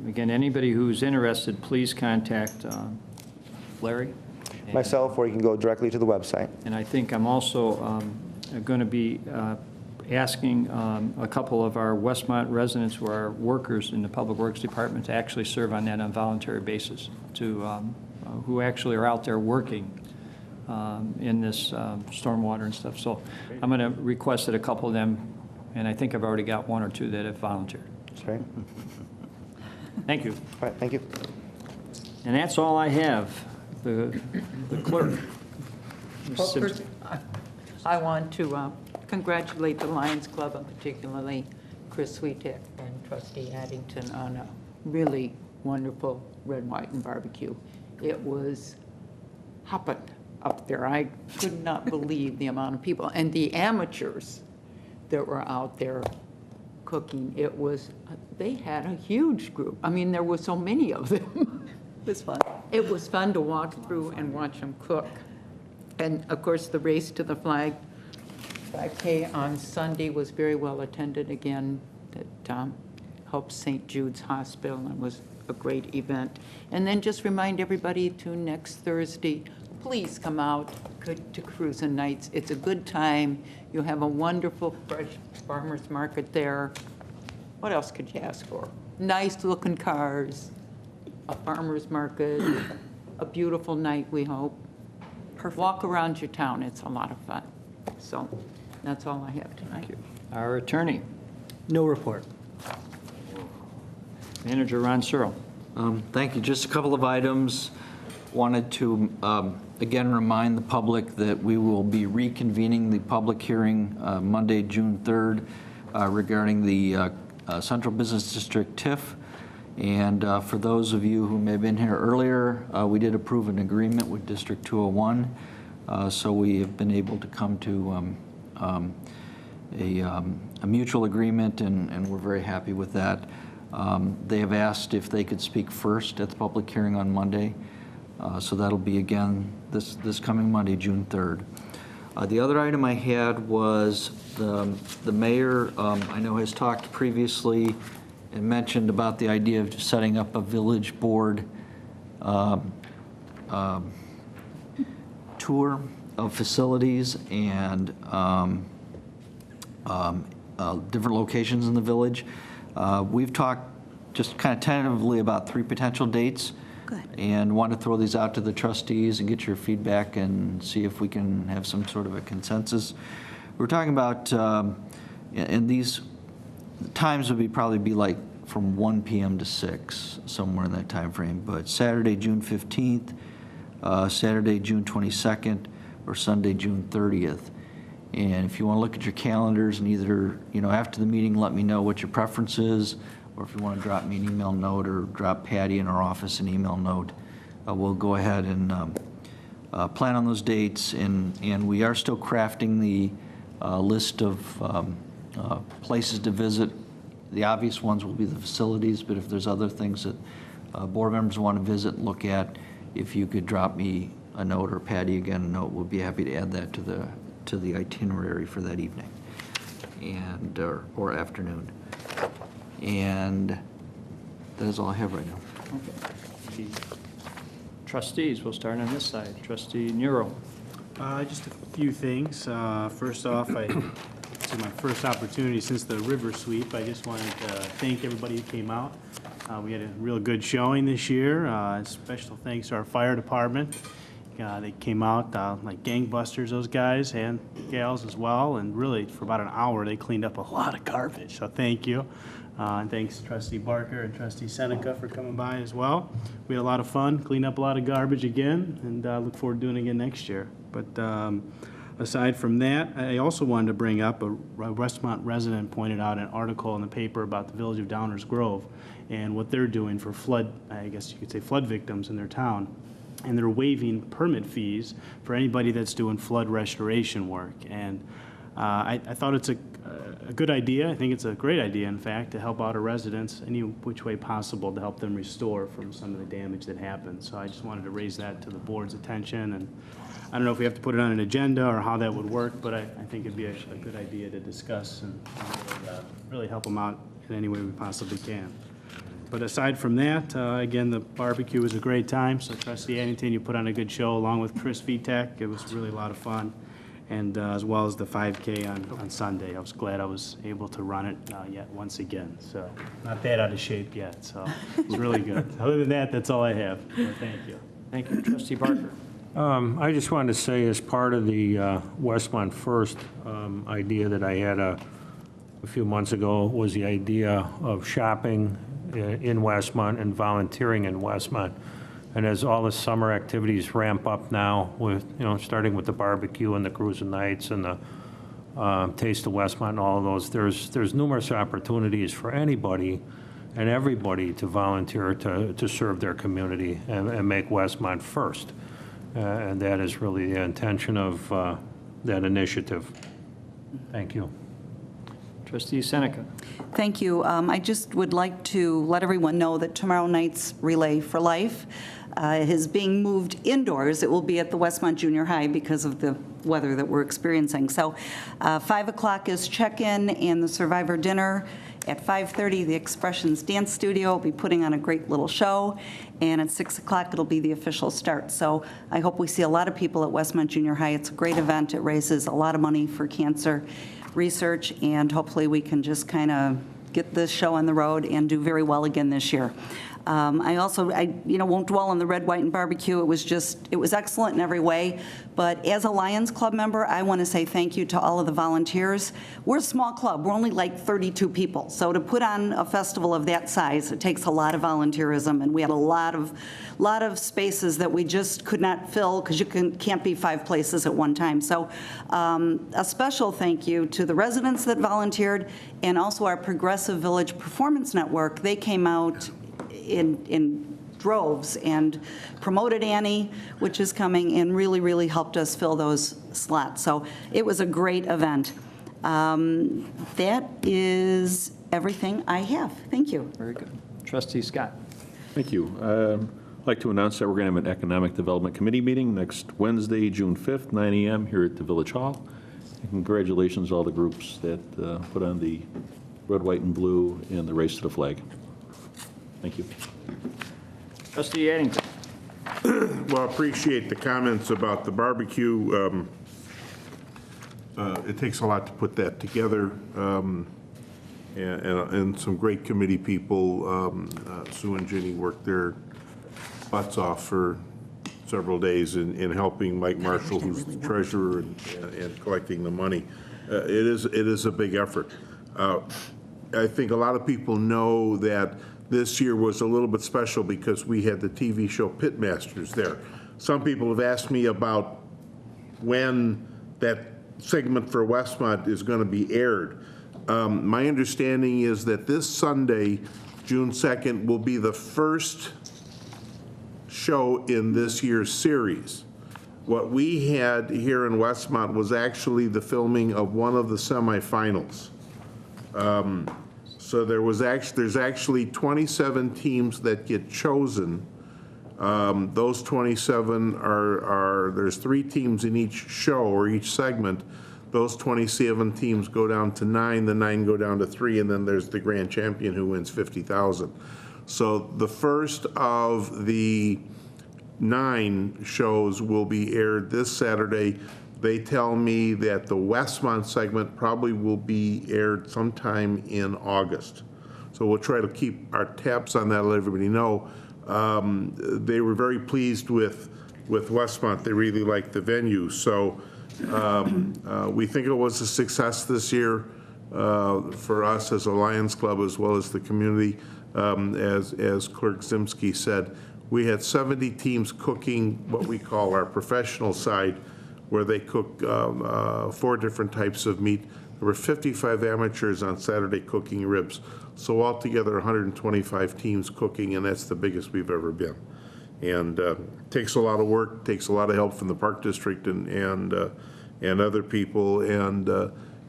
Again, anybody who's interested, please contact Larry. Myself, or you can go directly to the website. And I think I'm also going to be asking a couple of our Westmont residents who are workers in the Public Works Department to actually serve on that on a voluntary basis, to who actually are out there working in this stormwater and stuff. So I'm going to request that a couple of them, and I think I've already got one or two that have volunteered. That's right. Thank you. All right, thank you. And that's all I have. The clerk. Well, first, I want to congratulate the Lions Club, and particularly Chris Sweetek and Trustee Addington on a really wonderful red, white, and barbecue. It was hopping up there. I could not believe the amount of people. And the amateurs that were out there cooking, it was, they had a huge group. I mean, there were so many of them. It was fun. It was fun to walk through and watch them cook. And of course, the race to the flag 5K on Sunday was very well attended again. That helped St. Jude's Hospital, and was a great event. And then just remind everybody to next Thursday, please come out to Cruisin' Nights. It's a good time. You'll have a wonderful fresh farmer's market there. What else could you ask for? Nice looking cars, a farmer's market, a beautiful night, we hope. Perfect. Walk around your town. It's a lot of fun. So that's all I have tonight. Thank you. Our attorney, No report. Manager Ron Searle. Thank you. Just a couple of items. Wanted to, again, remind the public that we will be reconvening the public hearing Monday, June 3rd, regarding the Central Business District TIF. And for those of you who may have been here earlier, we did approve an agreement with District 201. So we have been able to come to a mutual agreement, and we're very happy with that. They have asked if they could speak first at the public hearing on Monday. So that'll be, again, this coming Monday, June 3rd. The other item I had was the mayor, I know, has talked previously and mentioned about the idea of setting up a village board tour of facilities and different locations in the village. We've talked just kind of tentatively about 3 potential dates. Good. And want to throw these out to the trustees and get your feedback and see if we can have some sort of a consensus. We're talking about, and these times would probably be like from 1 p.m. to 6, somewhere in that time frame, but Saturday, June 15th, Saturday, June 22nd, or Sunday, June 30th. And if you want to look at your calendars and either, after the meeting, let me know what your preference is, or if you want to drop me an email note or drop Patty in our office an email note, we'll go ahead and plan on those dates. And we are still crafting the list of places to visit. The obvious ones will be the facilities, but if there's other things that board members want to visit and look at, if you could drop me a note, or Patty again a note, we'll be happy to add that to the itinerary for that evening and or afternoon. And that is all I have right now. Okay. Trustees, we'll start on this side. Trustee Nero. Just a few things. First off, I this is my first opportunity since the river sweep. I just wanted to thank everybody who came out. We had a real good showing this year. Special thanks to our fire department. They came out like gangbusters, those guys and gals as well, and really for about an hour they cleaned up a lot of garbage, so thank you. And thanks to Trustee Barker and Trustee Seneca for coming by as well. We had a lot of fun, cleaned up a lot of garbage again, and look forward to doing it again next year. But aside from that, I also wanted to bring up a Westmont resident pointed out an article in the paper about the village of Downers Grove and what they're doing for flood, I guess you could say flood victims in their town. And they're waiving permit fees for anybody that's doing flood restoration work. And I thought it's a good idea. I think it's a great idea, in fact, to help out our residents any which way possible to help them restore from some of the damage that happened. So I just wanted to raise that to the board's attention. And I don't know if we have to put it on an agenda or how that would work, but I think it'd be a good idea to discuss and really help them out in any way we possibly can. But aside from that, again, the barbecue was a great time. So Trustee Addington, you put on a good show along with Chris Vitek. It was really a lot of fun. And as well as the 5K on Sunday. I was glad I was able to run it yet once again. So not that out of shape yet. So it's really good. Other than that, that's all I have. So thank you. Thank you. Trustee Barker. I just wanted to say, as part of the Westmont First idea that I had a few months ago, was the idea of shopping in Westmont and volunteering in Westmont. And as all the summer activities ramp up now, with starting with the barbecue and the cruise and nights and the Taste of Westmont and all of those, there's numerous opportunities for anybody and everybody to volunteer to serve their community and make Westmont first. And that is really the intention of that initiative. Thank you. Trustee Seneca. Thank you. I just would like to let everyone know that tomorrow night's Relay for Life is being moved indoors. It will be at the Westmont Junior High because of the weather that we're experiencing. So 5 o'clock is check-in and the Survivor dinner. At 5:30, the Expressions Dance Studio will be putting on a great little show. And at 6 o'clock, it'll be the official start. So I hope we see a lot of people at Westmont Junior High. It's a great event. It raises a lot of money for cancer research, and hopefully we can just kind of get this show on the road and do very well again this year. I won't dwell on the red, white, and barbecue. It was excellent in every way. But as a Lions Club member, I want to say thank you to all of the volunteers. We're a small club. We're only like 32 people. So to put on a festival of that size, it takes a lot of volunteerism, and we had a lot of spaces that we just could not fill because you can't be 5 places at one time. So a special thank you to the residents that volunteered, and also our Progressive Village Performance Network. They came out in droves and promoted Annie, which is coming, and really helped us fill those slots. So it was a great event. That is everything I have. Thank you. Very good. Trustee Scott. Thank you. I'd like to announce that we're going to have an Economic Development Committee meeting next Wednesday, June 5th, 9 a.m. here at the Village Hall. And congratulations to all the groups that put on the red, white, and blue and the race to the flag. Thank you. Trustee Addington. Well, I appreciate the comments about the barbecue. It takes a lot to put that together, and some great committee people. Sue and Ginny worked their butts off for several days in helping Mike Marshall, who's the treasurer, and collecting the money. It is a big effort. I think a lot of people know that this year was a little bit special because we had the TV show Pitmasters there. Some people have asked me about when that segment for Westmont is going to be aired. My understanding is that this Sunday, June 2nd, will be the first show in this year's series. What we had here in Westmont was actually the filming of one of the semifinals. So there's actually 27 teams that get chosen. Those 27 there's 3 teams in each show or each segment. Those 27 teams go down to 9, the 9 go down to 3, and then there's the grand champion who wins $50,000. So the first of the 9 shows will be aired this Saturday. They tell me that the Westmont segment probably will be aired sometime in August. So we'll try to keep our tabs on that, let everybody know. They were very pleased with Westmont. They really liked the venue. So we think it was a success this year for us as a Lions Club as well as the community. As Clerk Zimsky said, we had 70 teams cooking what we call our professional side, where they cook 4 different types of meat. There were 55 amateurs on Saturday cooking ribs. So altogether, 125 teams cooking, and that's the biggest we've ever been. And takes a lot of work, takes a lot of help from the Park District and other people. And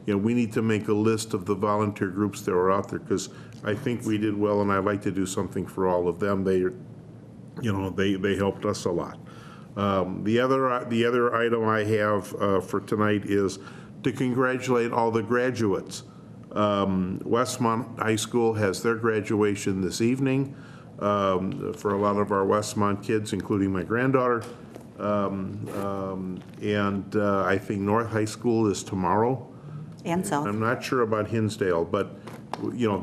we need to make a list of the volunteer groups that were out there, because I think we did well, and I'd like to do something for all of them. They helped us a lot. The other item I have for tonight is to congratulate all the graduates. Westmont High School has their graduation this evening for a lot of our Westmont kids, including my granddaughter. And I think North High School is tomorrow. And South. I'm not sure about Hinsdale, but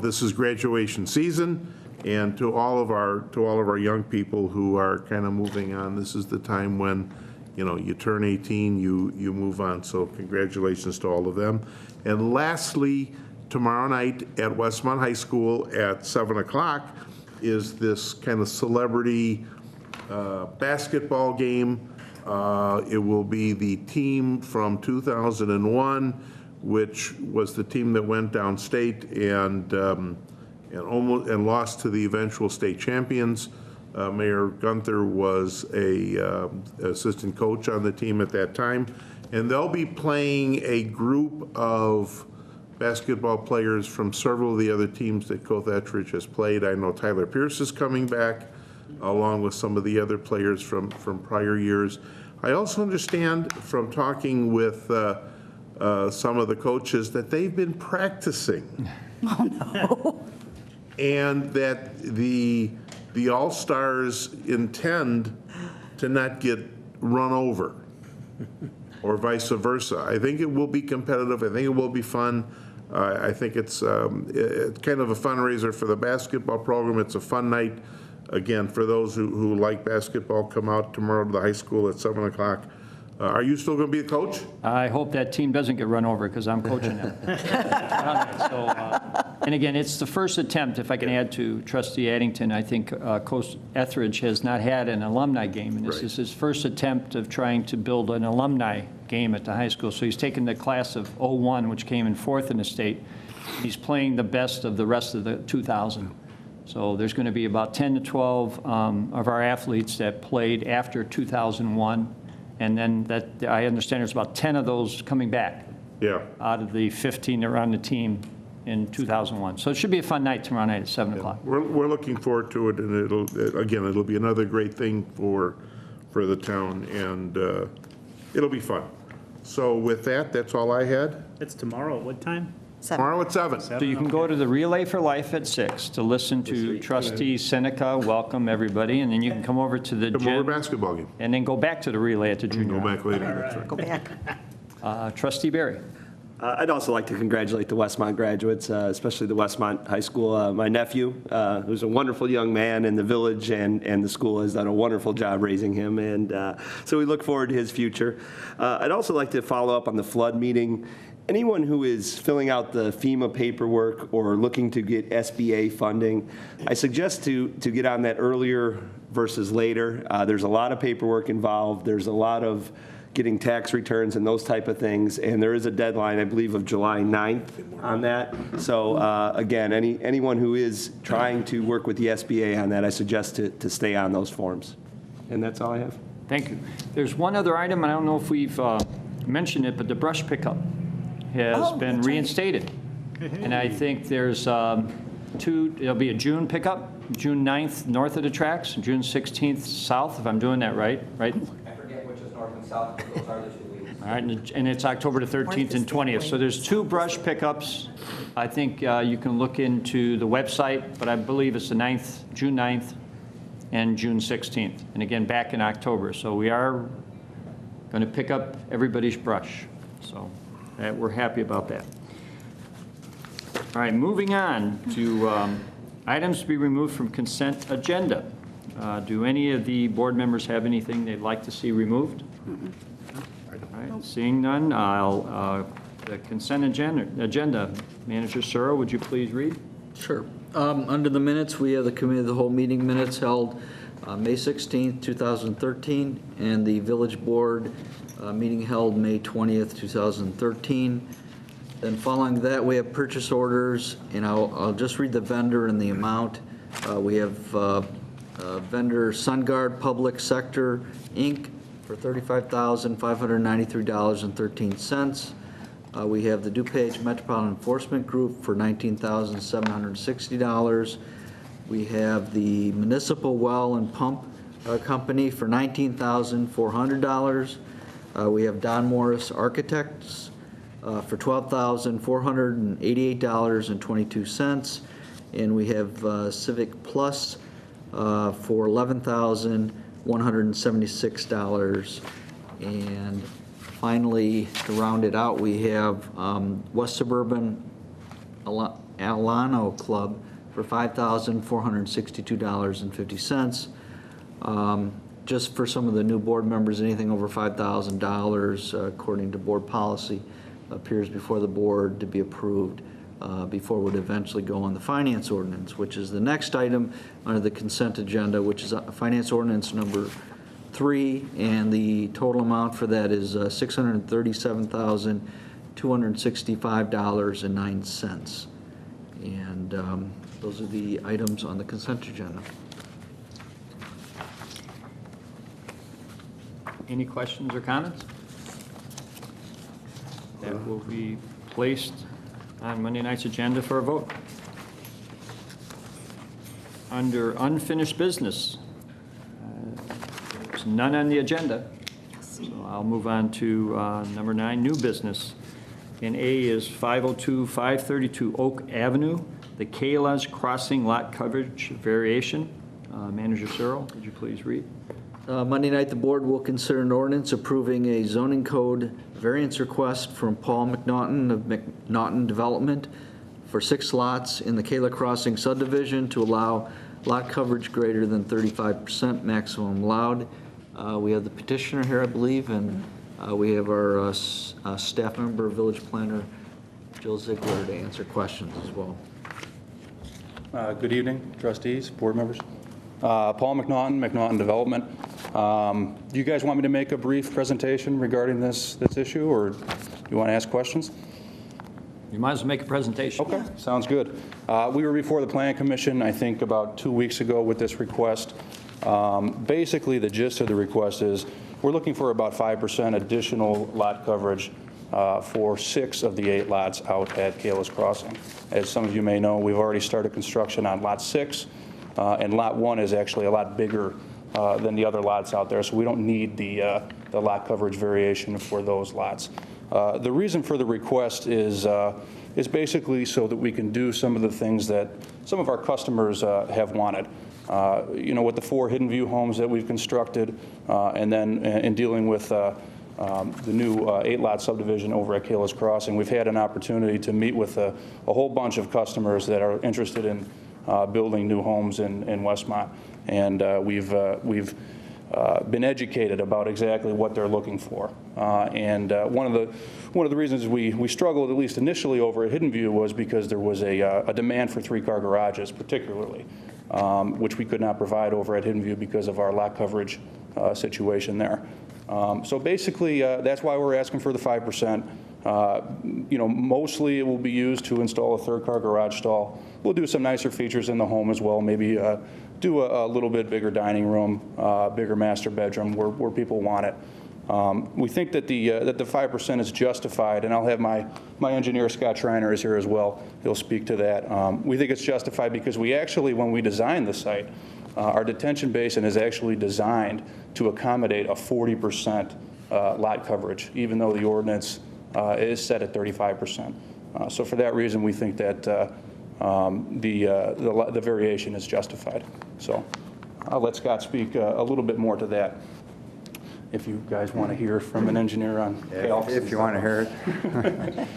this is graduation season. And to all of our young people who are kind of moving on, this is the time when, you turn 18, you move on. So congratulations to all of them. And lastly, tomorrow night at Westmont High School at 7 o'clock is this kind of celebrity basketball game. It will be the team from 2001, which was the team that went downstate and lost to the eventual state champions. Mayor Gunther was a assistant coach on the team at that time, and they'll be playing a group of basketball players from several of the other teams that Coth Ettridge has played. I know Tyler Pierce is coming back, along with some of the other players from prior years. I also understand from talking with some of the coaches that they've been practicing. Oh, no. And that the All-Stars intend to not get run over, or vice versa. I think it will be competitive. I think it will be fun. I think it's kind of a fundraiser for the basketball program. It's a fun night. Again, for those who like basketball, come out tomorrow to the high school at 7 o'clock. Are you still going to be a coach? I hope that team doesn't get run over, because I'm coaching them. And again, it's the first attempt, if I can add to Trustee Addington, I think Coach Etheridge has not had an alumni game, and this is his first attempt of trying to build an alumni game at the high school. So he's taken the class of 01, which came in 4th in the state. He's playing the best of the rest of the 2000. So there's going to be about 10 to 12 of our athletes that played after 2001. And then that, I understand there's about 10 of those coming back. Yeah. Out of the 15 that were on the team in 2001. So it should be a fun night tomorrow night at 7 o'clock. We're looking forward to it, and it'll be another great thing for the town, and it'll be fun. So with that, that's all I had. It's tomorrow at what time? Tomorrow at 7. So you can go to the Relay for Life at 6 to listen to Trustee Seneca welcome everybody, and then you can come over to the Tomorrow gym basketball game. and then go back to the Relay at the junior Go high. back later. That's right. Go back. Trustee Barry. I'd also like to congratulate the Westmont graduates, especially the Westmont High School. My nephew, who's a wonderful young man in the village, and the school has done a wonderful job raising him, and so we look forward to his future. I'd also like to follow up on the flood meeting. Anyone who is filling out the FEMA paperwork or looking to get SBA funding, I suggest to get on that earlier versus later. There's a lot of paperwork involved. There's a lot of getting tax returns and those type of things, and there is a deadline, I believe, of July 9th on that. So again, anyone who is trying to work with the SBA on that, I suggest to stay on those forms. And that's all I have. Thank you. There's one other item, and I don't know if we've mentioned it, but the brush pickup has been reinstated. And I think there's there'll be a June pickup, June 9th north of the tracks, June 16th south, if I'm doing that right? I forget which is north and south, but those are the 2 weeks. All right, and it's October the 13th and 20th. So there's 2 brush pickups. I think you can look into the website, but I believe it's the 9th, June 9th and June 16th. And again, back in October. So we are going to pick up everybody's brush. So we're happy about that. All right, moving on to items to be removed from consent agenda. Do any of the board members have anything they'd like to see removed? All right, seeing none, the consent agenda. Manager Searle, would you please read? Sure. Under the minutes, we have the committee of the whole meeting minutes held May 16th, 2013, and the village board meeting held May 20th, 2013. Then following that, we have purchase orders, and I'll just read the vendor and the amount. We have vendor SunGuard Public Sector, Inc. for $35,593.13. We have the DuPage Metropolitan Enforcement Group for $19,760. We have the Municipal Well and Pump Company for $19,400. We have Don Morris Architects for $12,488.22. And we have Civic Plus for $11,176. And finally, to round it out, we have West Suburban Alano Club for $5,462.50. Just for some of the new board members, anything over $5,000, according to board policy, appears before the board to be approved before it would eventually go on the finance ordinance, which is the next item under the consent agenda, which is finance ordinance number 3, and the total amount for that is $637,265.09. And those are the items on the consent agenda. Any questions or comments? That will be placed on Monday night's agenda for a vote. Under unfinished business, there's none on the agenda. So I'll move on to number 9, new business. And A is 502, 532 Oak Avenue, the Kayla's Crossing lot coverage variation. Manager Searle, would you please read? Monday night, the board will consider an ordinance approving a zoning code variance request from Paul McNaughton of McNaughton Development for 6 lots in the Kayla Crossing subdivision to allow lot coverage greater than 35% maximum allowed. We have the petitioner here, I believe, and we have our staff member, village planner, Jill Ziegler, to answer questions as well. Good evening, trustees, board members. Paul McNaughton, McNaughton Development. Do you guys want me to make a brief presentation regarding this issue, or do you want to ask questions? You might as well make a presentation. Okay, sounds good. We were before the Planning Commission, I think, about 2 weeks ago with this request. Basically, the gist of the request is we're looking for about 5% additional lot coverage for 6 of the 8 lots out at Kayla's Crossing. As some of you may know, we've already started construction on Lot 6, and Lot 1 is actually a lot bigger than the other lots out there, so we don't need the lot coverage variation for those lots. The reason for the request is basically so that we can do some of the things that some of our customers have wanted. You know, with the 4 Hidden View homes that we've constructed, and then in dealing with the new 8-lot subdivision over at Kayla's Crossing, we've had an opportunity to meet with a whole bunch of customers that are interested in building new homes in Westmont. And we've been educated about exactly what they're looking for. And one of the reasons we struggled, at least initially, over at Hidden View was because there was a demand for 3-car garages, particularly, which we could not provide over at Hidden View because of our lot coverage situation there. So basically, that's why we're asking for the 5%. You know, mostly it will be used to install a 3rd-car garage stall. We'll do some nicer features in the home as well, maybe do a little bit bigger dining room, bigger master bedroom where people want it. We think that the 5% is justified, and I'll have my engineer, Scott Schreiner, is here as well. He'll speak to that. We think it's justified because we actually, when we designed the site, our detention basin is actually designed to accommodate a 40% lot coverage, even though the ordinance is set at 35%. So for that reason, we think that the variation is justified. So I'll let Scott speak a little bit more to that. if you guys want to hear from an engineer on calcs. If you want to hear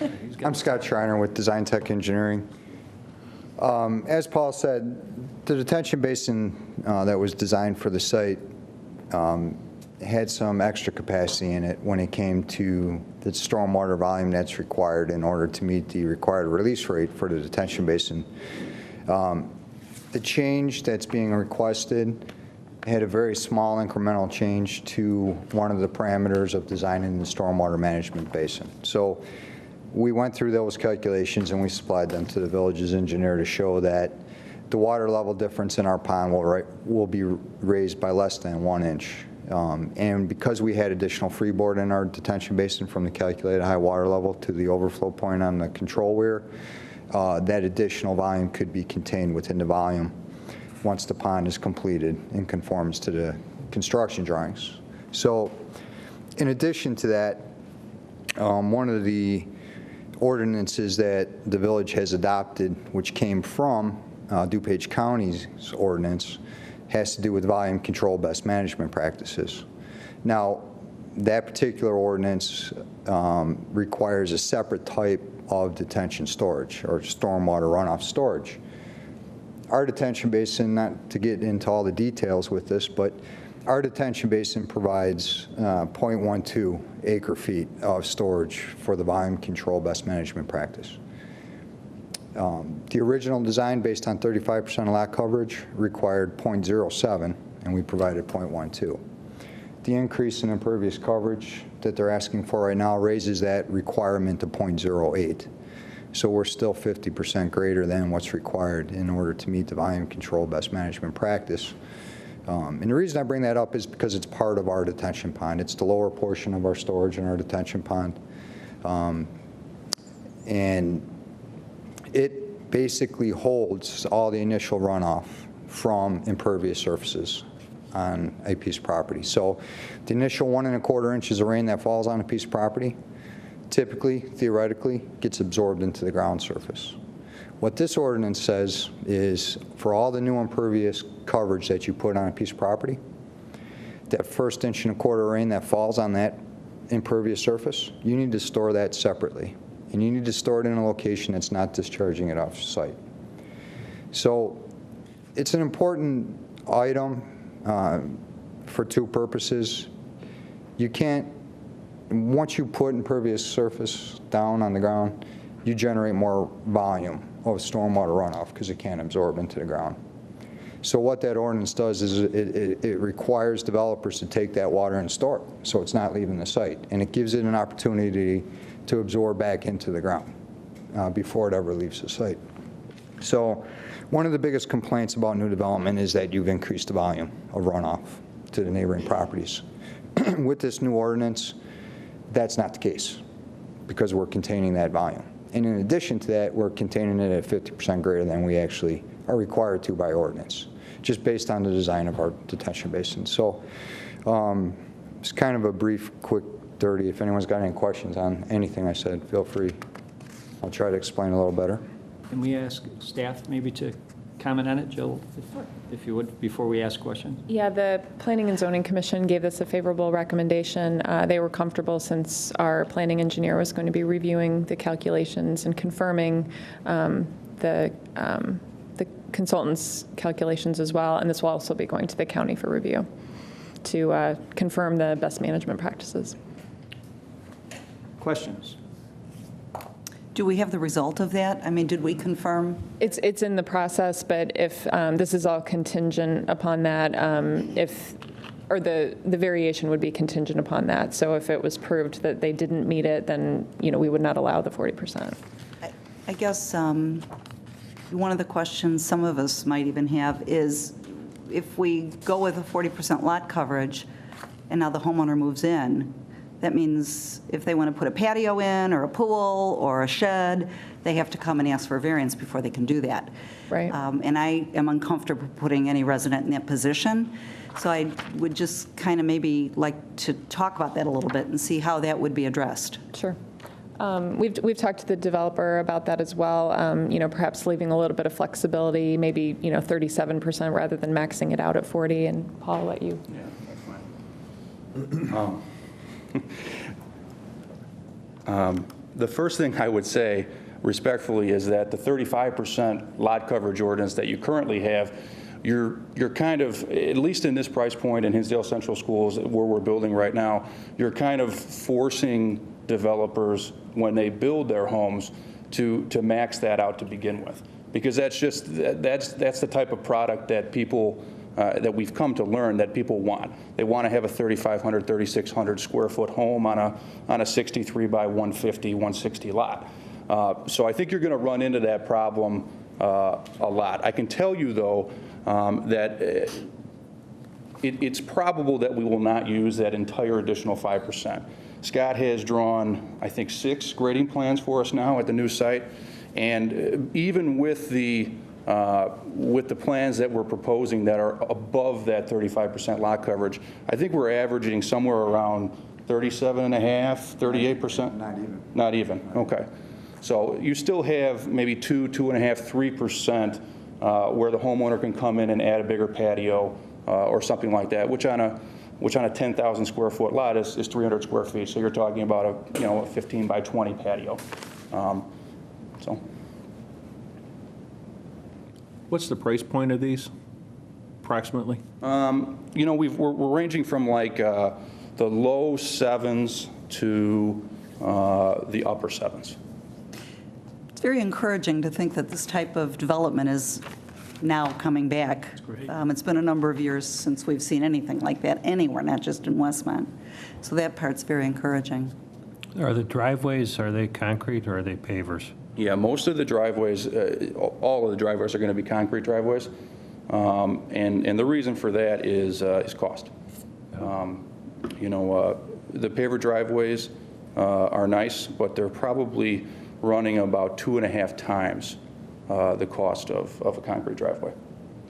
it. I'm Scott Schreiner with Design Tech Engineering. As Paul said, the detention basin that was designed for the site had some extra capacity in it when it came to the stormwater volume that's required in order to meet the required release rate for the detention basin. The change that's being requested had a very small incremental change to one of the parameters of designing the stormwater management basin. So we went through those calculations and we supplied them to the village's engineer to show that the water level difference in our pond will be raised by less than 1 inch. And because we had additional freeboard in our detention basin from the calculated high water level to the overflow point on the control weir, that additional volume could be contained within the volume once the pond is completed and conforms to the construction drawings. So in addition to that, one of the ordinances that the village has adopted, which came from DuPage County's ordinance, has to do with volume control best management practices. Now, that particular ordinance requires a separate type of detention storage or stormwater runoff storage. Our detention basin, not to get into all the details with this, but our detention basin provides 0.12 acre feet of storage for the volume control best management practice. The original design, based on 35% lot coverage, required 0.07, and we provided 0.12. The increase in impervious coverage that they're asking for right now raises that requirement to 0.08. So we're still 50% greater than what's required in order to meet the volume control best management practice. And the reason I bring that up is because it's part of our detention pond. It's the lower portion of our storage in our detention pond. And it basically holds all the initial runoff from impervious surfaces on a piece of property. So the initial 1 1/4 inches of rain that falls on a piece of property typically, theoretically, gets absorbed into the ground surface. What this ordinance says is for all the new impervious coverage that you put on a piece of property, that first 1 1/4 rain that falls on that impervious surface, you need to store that separately. And you need to store it in a location that's not discharging it off site. So it's an important item for two purposes. You can't, once you put impervious surface down on the ground, you generate more volume of stormwater runoff because it can't absorb into the ground. So what that ordinance does is it requires developers to take that water and store it so it's not leaving the site. And it gives it an opportunity to absorb back into the ground before it ever leaves the site. So one of the biggest complaints about new development is that you've increased the volume of runoff to the neighboring properties. With this new ordinance, that's not the case because we're containing that volume. And in addition to that, we're containing it at 50% greater than we actually are required to by ordinance, just based on the design of our detention basin. So it's kind of a brief, quick, dirty. If anyone's got any questions on anything I said, feel free. I'll try to explain a little better. Can we ask staff maybe to comment on it, Jill, if you would, before we ask questions? Yeah, the Planning and Zoning Commission gave this a favorable recommendation. They were comfortable since our planning engineer was going to be reviewing the calculations and confirming the consultant's calculations as well, and this will also be going to the county for review to confirm the best management practices. Questions? Do we have the result of that? I mean, did we confirm? It's in the process, but if this is all contingent upon that, or the variation would be contingent upon that. So if it was proved that they didn't meet it, then we would not allow the 40%. I guess one of the questions some of us might even have is if we go with a 40% lot coverage and now the homeowner moves in, that means if they want to put a patio in or a pool or a shed, they have to come and ask for a variance before they can do that. Right. And I am uncomfortable putting any resident in that position. So I would just kind of maybe like to talk about that a little bit and see how that would be addressed. Sure. We've talked to the developer about that as well, perhaps leaving a little bit of flexibility, maybe 37% rather than maxing it out at 40. And Paul, I'll let you. Yeah, that's fine. The first thing I would say respectfully is that the 35% lot coverage ordinance that you currently have, you're kind of, at least in this price point in Hinsdale Central Schools where we're building right now, you're kind of forcing developers when they build their homes to max that out to begin with. Because that's the type of product that people, that we've come to learn that people want. They want to have a 3,500, 3,600 square foot home on a 63 by 150, 160 lot. So I think you're going to run into that problem a lot. I can tell you, though, that it's probable that we will not use that entire additional 5%. Scott has drawn, I think, 6 grading plans for us now at the new site. And even with the plans that we're proposing that are above that 35% lot coverage, I think we're averaging somewhere around 37.5%, 38%? Not even. Not even, okay. So you still have maybe 2.5%, 3% where the homeowner can come in and add a bigger patio or something like that, which on a 10,000 square foot lot is 300 square feet. So you're talking about a 15 by 20 patio. So. What's the price point of these, approximately? We're ranging from like the low 7s to the upper 7s. It's very encouraging to think that this type of development is now coming back. It's been a number of years since we've seen anything like that anywhere, not just in Westmont. So that part's very encouraging. Are the driveways, are they concrete or are they pavers? Yeah, most of the driveways, all of the driveways are going to be concrete driveways. And the reason for that is cost. The paver driveways are nice, but they're probably running about 2.5 times the cost of a concrete driveway.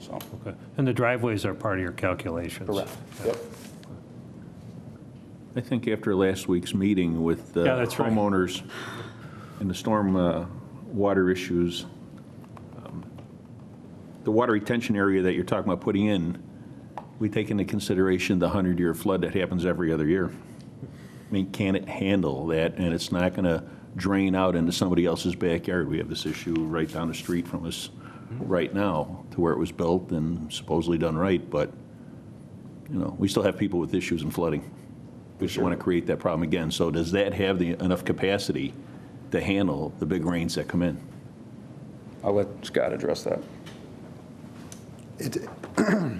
So. Okay. And the driveways are part of your calculations? Correct. Yep. I think after last week's meeting with the homeowners and the storm water issues, the water retention area that you're talking about putting in, we take into consideration the 100-year flood that happens every other year. I mean, can it handle that? And it's not going to drain out into somebody else's backyard. We have this issue right down the street from us right now to where it was built and supposedly done right, but we still have people with issues in flooding. We just want to create that problem again. So does that have enough capacity to handle the big rains that come in? I'll let Scott address that.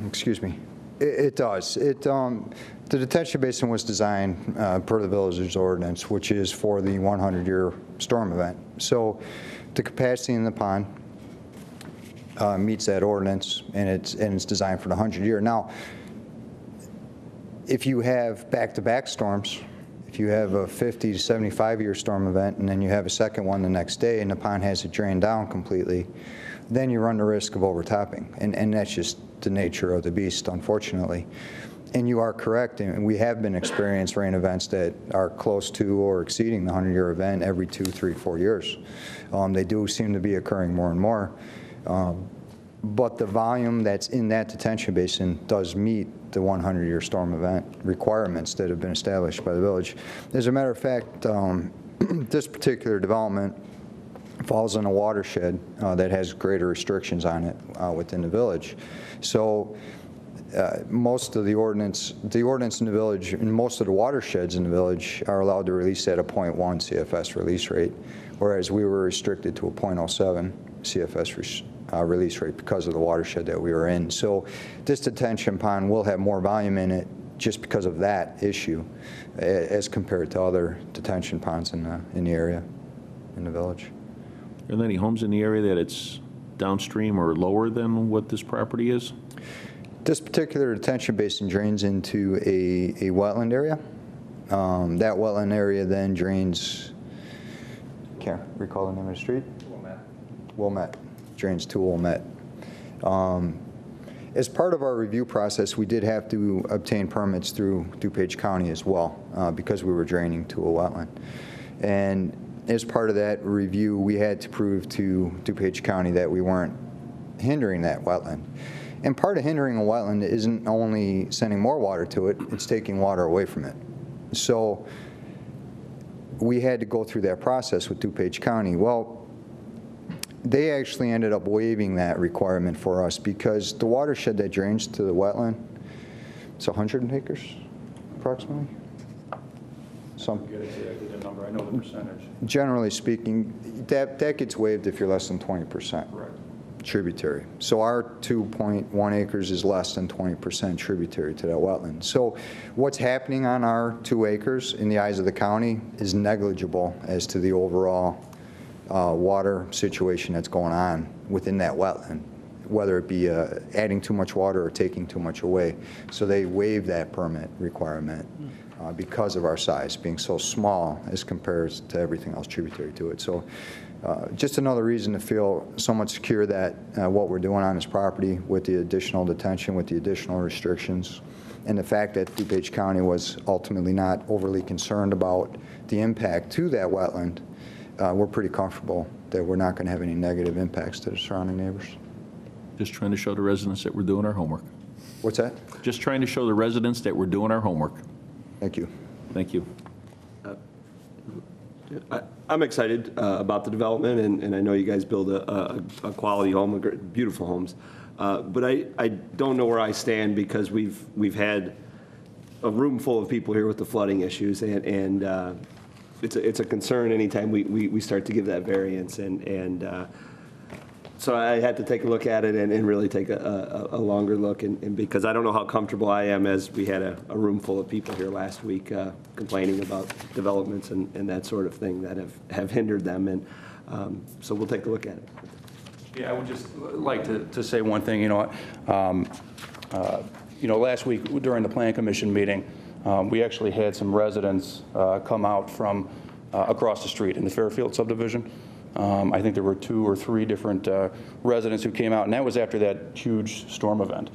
Excuse me. It does. The detention basin was designed per the village's ordinance, which is for the 100-year storm event. So the capacity in the pond meets that ordinance, and it's designed for the 100-year. Now, if you have back-to-back storms, if you have a 50 to 75-year storm event and then you have a second one the next day and the pond has to drain down completely, then you run the risk of overtopping. And that's just the nature of the beast, unfortunately. And you are correct, and we have been experiencing rain events that are close to or exceeding the 100-year event every 2, 3, 4 years. They do seem to be occurring more and more. But the volume that's in that detention basin does meet the 100-year storm event requirements that have been established by the village. As a matter of fact, this particular development falls in a watershed that has greater restrictions on it within the village. So most of the ordinance in the village, and most of the watersheds in the village are allowed to release at a 0.1 CFS release rate, whereas we were restricted to a 0.07 CFS release rate because of the watershed that we were in. So this detention pond will have more volume in it just because of that issue as compared to other detention ponds in the area, in the village. Are there any homes in the area that it's downstream or lower than what this property is? This particular detention basin drains into a wetland area. That wetland area then drains, can't recall the name of the street? Wilmette. Drains to Wilmette. As part of our review process, we did have to obtain permits through DuPage County as well because we were draining to a wetland. And as part of that review, we had to prove to DuPage County that we weren't hindering that wetland. And part of hindering a wetland isn't only sending more water to it, it's taking water away from it. So we had to go through that process with DuPage County. Well, they actually ended up waiving that requirement for us because the watershed that drains to the wetland, it's 100 acres approximately. I know the percentage. Generally speaking, that gets waived if you're less than 20%. Correct. Tributary. So our 2.1 acres is less than 20% tributary to that wetland. So what's happening on our 2 acres in the eyes of the county is negligible as to the overall water situation that's going on within that wetland, whether it be adding too much water or taking too much away. So they waive that permit requirement because of our size being so small as compared to everything else tributary to it. So just another reason to feel somewhat secure that what we're doing on this property with the additional detention, with the additional restrictions, and the fact that DuPage County was ultimately not overly concerned about the impact to that wetland, we're pretty comfortable that we're not going to have any negative impacts to the surrounding neighbors. Just trying to show the residents that we're doing our homework. What's that? Just trying to show the residents that we're doing our homework. Thank you. Thank you. I'm excited about the development, and I know you guys build a quality home, beautiful homes. But I don't know where I stand because we've had a room full of people here with the flooding issues, and it's a concern anytime we start to give that variance, and so I had to take a look at it and really take a longer look, and because I don't know how comfortable I am, as we had a room full of people here last week complaining about developments and that sort of thing that have hindered them, and so we'll take a look at it. Yeah, I would just like to say one thing. Last week during the Plan Commission meeting, we actually had some residents come out from across the street in the Fairfield subdivision. I think there were 2 or 3 different residents who came out, and that was after that huge storm event.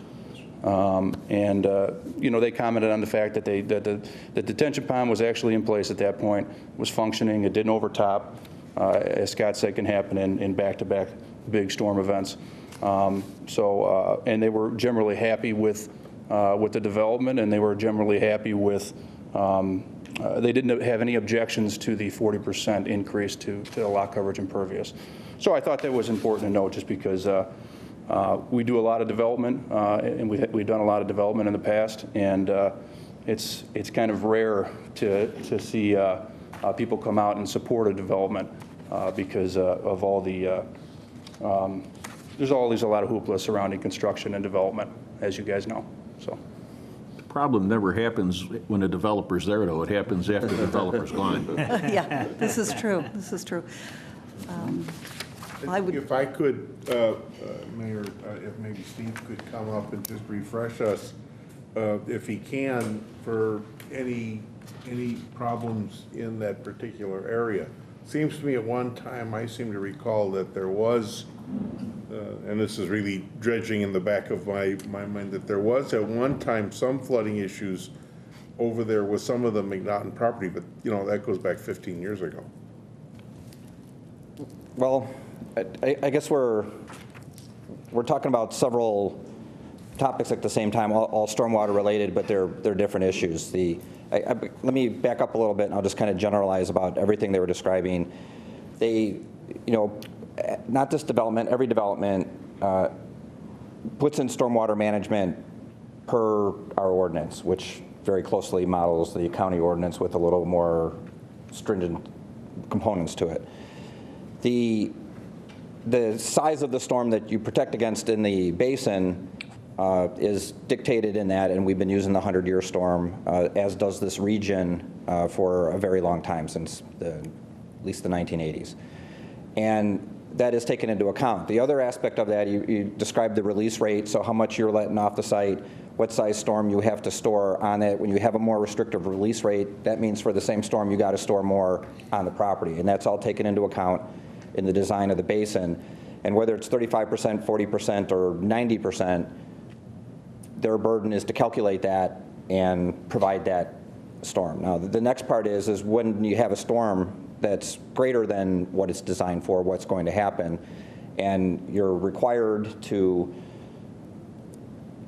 They commented on the fact that the detention pond was actually in place at that point, was functioning, it didn't overtop. As Scott said, can happen in back-to-back big storm events. And they were generally happy with the development, and they were generally happy with they didn't have any objections to the 40% increase to the lot coverage impervious. So I thought that was important to note, just because we do a lot of development, and we've done a lot of development in the past, and it's kind of rare to see people come out and support a development because of all the there's always a lot of hoopla surrounding construction and development, as you guys know. So. Problem never happens when the developer's there, though. It happens after the developer's gone. Yeah, this is true. This is true. If I could, Mayor, if maybe Steve could come up and just refresh us, if he can, for any problems in that particular area. Seems to me at one time, I seem to recall that there was, and this is really dredging in the back of my mind, that there was at one time some flooding issues over there with some of the McNaughton property, but that goes back 15 years ago. Well, I guess we're talking about several topics at the same time, all stormwater related, but they're different issues. Let me back up a little bit, and I'll just kind of generalize about everything they were describing. They, not this development, every development puts in stormwater management per our ordinance, which very closely models the county ordinance with a little more stringent components to it. The size of the storm that you protect against in the basin is dictated in that, and we've been using the 100-year storm, as does this region, for a very long time, since at least the 1980s. And that is taken into account. The other aspect of that, you described the release rate, so how much you're letting off the site, what size storm you have to store on it. When you have a more restrictive release rate, that means for the same storm you got to store more on the property, and that's all taken into account in the design of the basin. And whether it's 35%, 40%, or 90%, their burden is to calculate that and provide that storm. Now, the next part is when you have a storm that's greater than what it's designed for, what's going to happen, and you're required to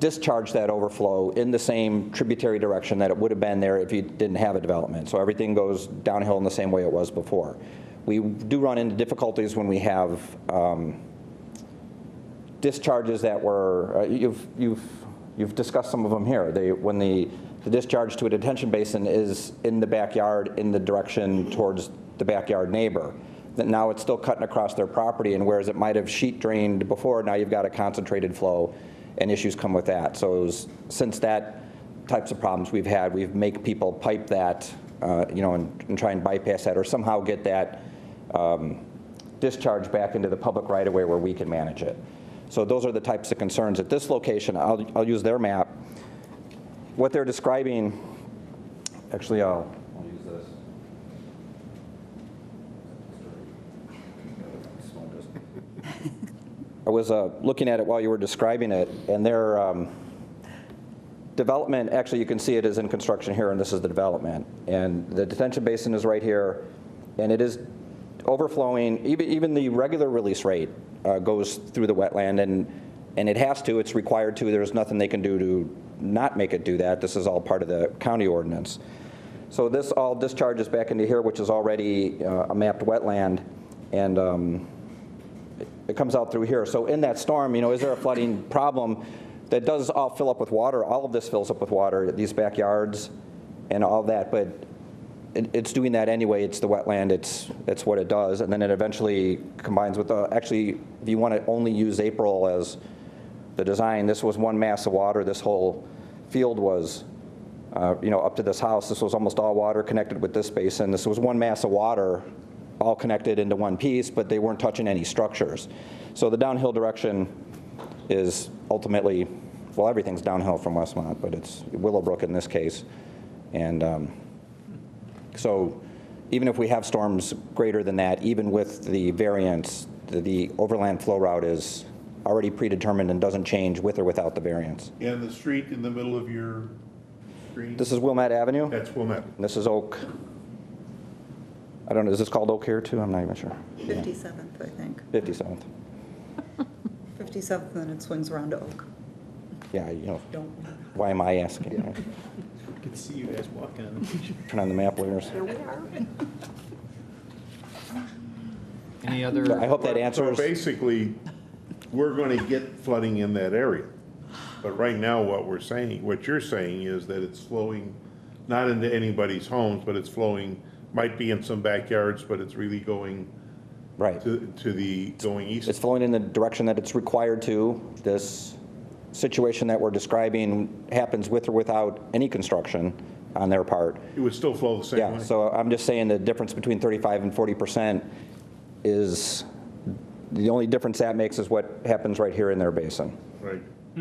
discharge that overflow in the same tributary direction that it would have been there if you didn't have a development. So everything goes downhill in the same way it was before. We do run into difficulties when we have discharges that were, you've discussed some of them here. When the discharge to a detention basin is in the backyard in the direction towards the backyard neighbor, that now it's still cutting across their property, and whereas it might have sheet drained before, now you've got a concentrated flow, and issues come with that. So since that types of problems we've had, we've make people pipe that, and try and bypass that, or somehow get that discharge back into the public right-of-way where we can manage it. So those are the types of concerns. At this location, I'll use their map. What they're describing, actually, I'll use this. I was looking at it while you were describing it, and their development, actually you can see it is in construction here, and this is the development. And the detention basin is right here, and it is overflowing. Even the regular release rate goes through the wetland, and it has to, it's required to. There's nothing they can do to not make it do that. This is all part of the county ordinance. So this all discharges back into here, which is already a mapped wetland, and it comes out through here. So in that storm, is there a flooding problem? That does all fill up with water. All of this fills up with water, these backyards and all that, but it's doing that anyway. It's the wetland, it's what it does, and then it eventually combines with actually, if you want to only use April as the design, this was one mass of water. This whole field was, up to this house, this was almost all water connected with this basin. This was one mass of water all connected into one piece, but they weren't touching any structures. So the downhill direction is ultimately, well, everything's downhill from Westmont, but it's Willowbrook in this case. And so even if we have storms greater than that, even with the variance, the overland flow route is already predetermined and doesn't change with or without the variance. And the street in the middle of your screen? This is Wilmette Avenue. That's Wilmette. And this is Oak. I don't know, is this called Oak here too? I'm not even sure. 57th, I think. 57th. 57th, and then it swings around to Oak. Yeah, why am I asking? Right? I can see you guys walking on the beach. Turn on the map layers. Here we are. Any other? I hope that answers. So basically, we're going to get flooding in that area. But right now, what you're saying is that it's flowing not into anybody's homes, but it's flowing, might be in some backyards, but it's really going right to the going east. It's flowing in the direction that it's required to. This situation that we're describing happens with or without any construction on their part. It would still flow the same way? Yeah, so I'm just saying the difference between 35 and 40% is, the only difference that makes is what happens right here in their basin. Right.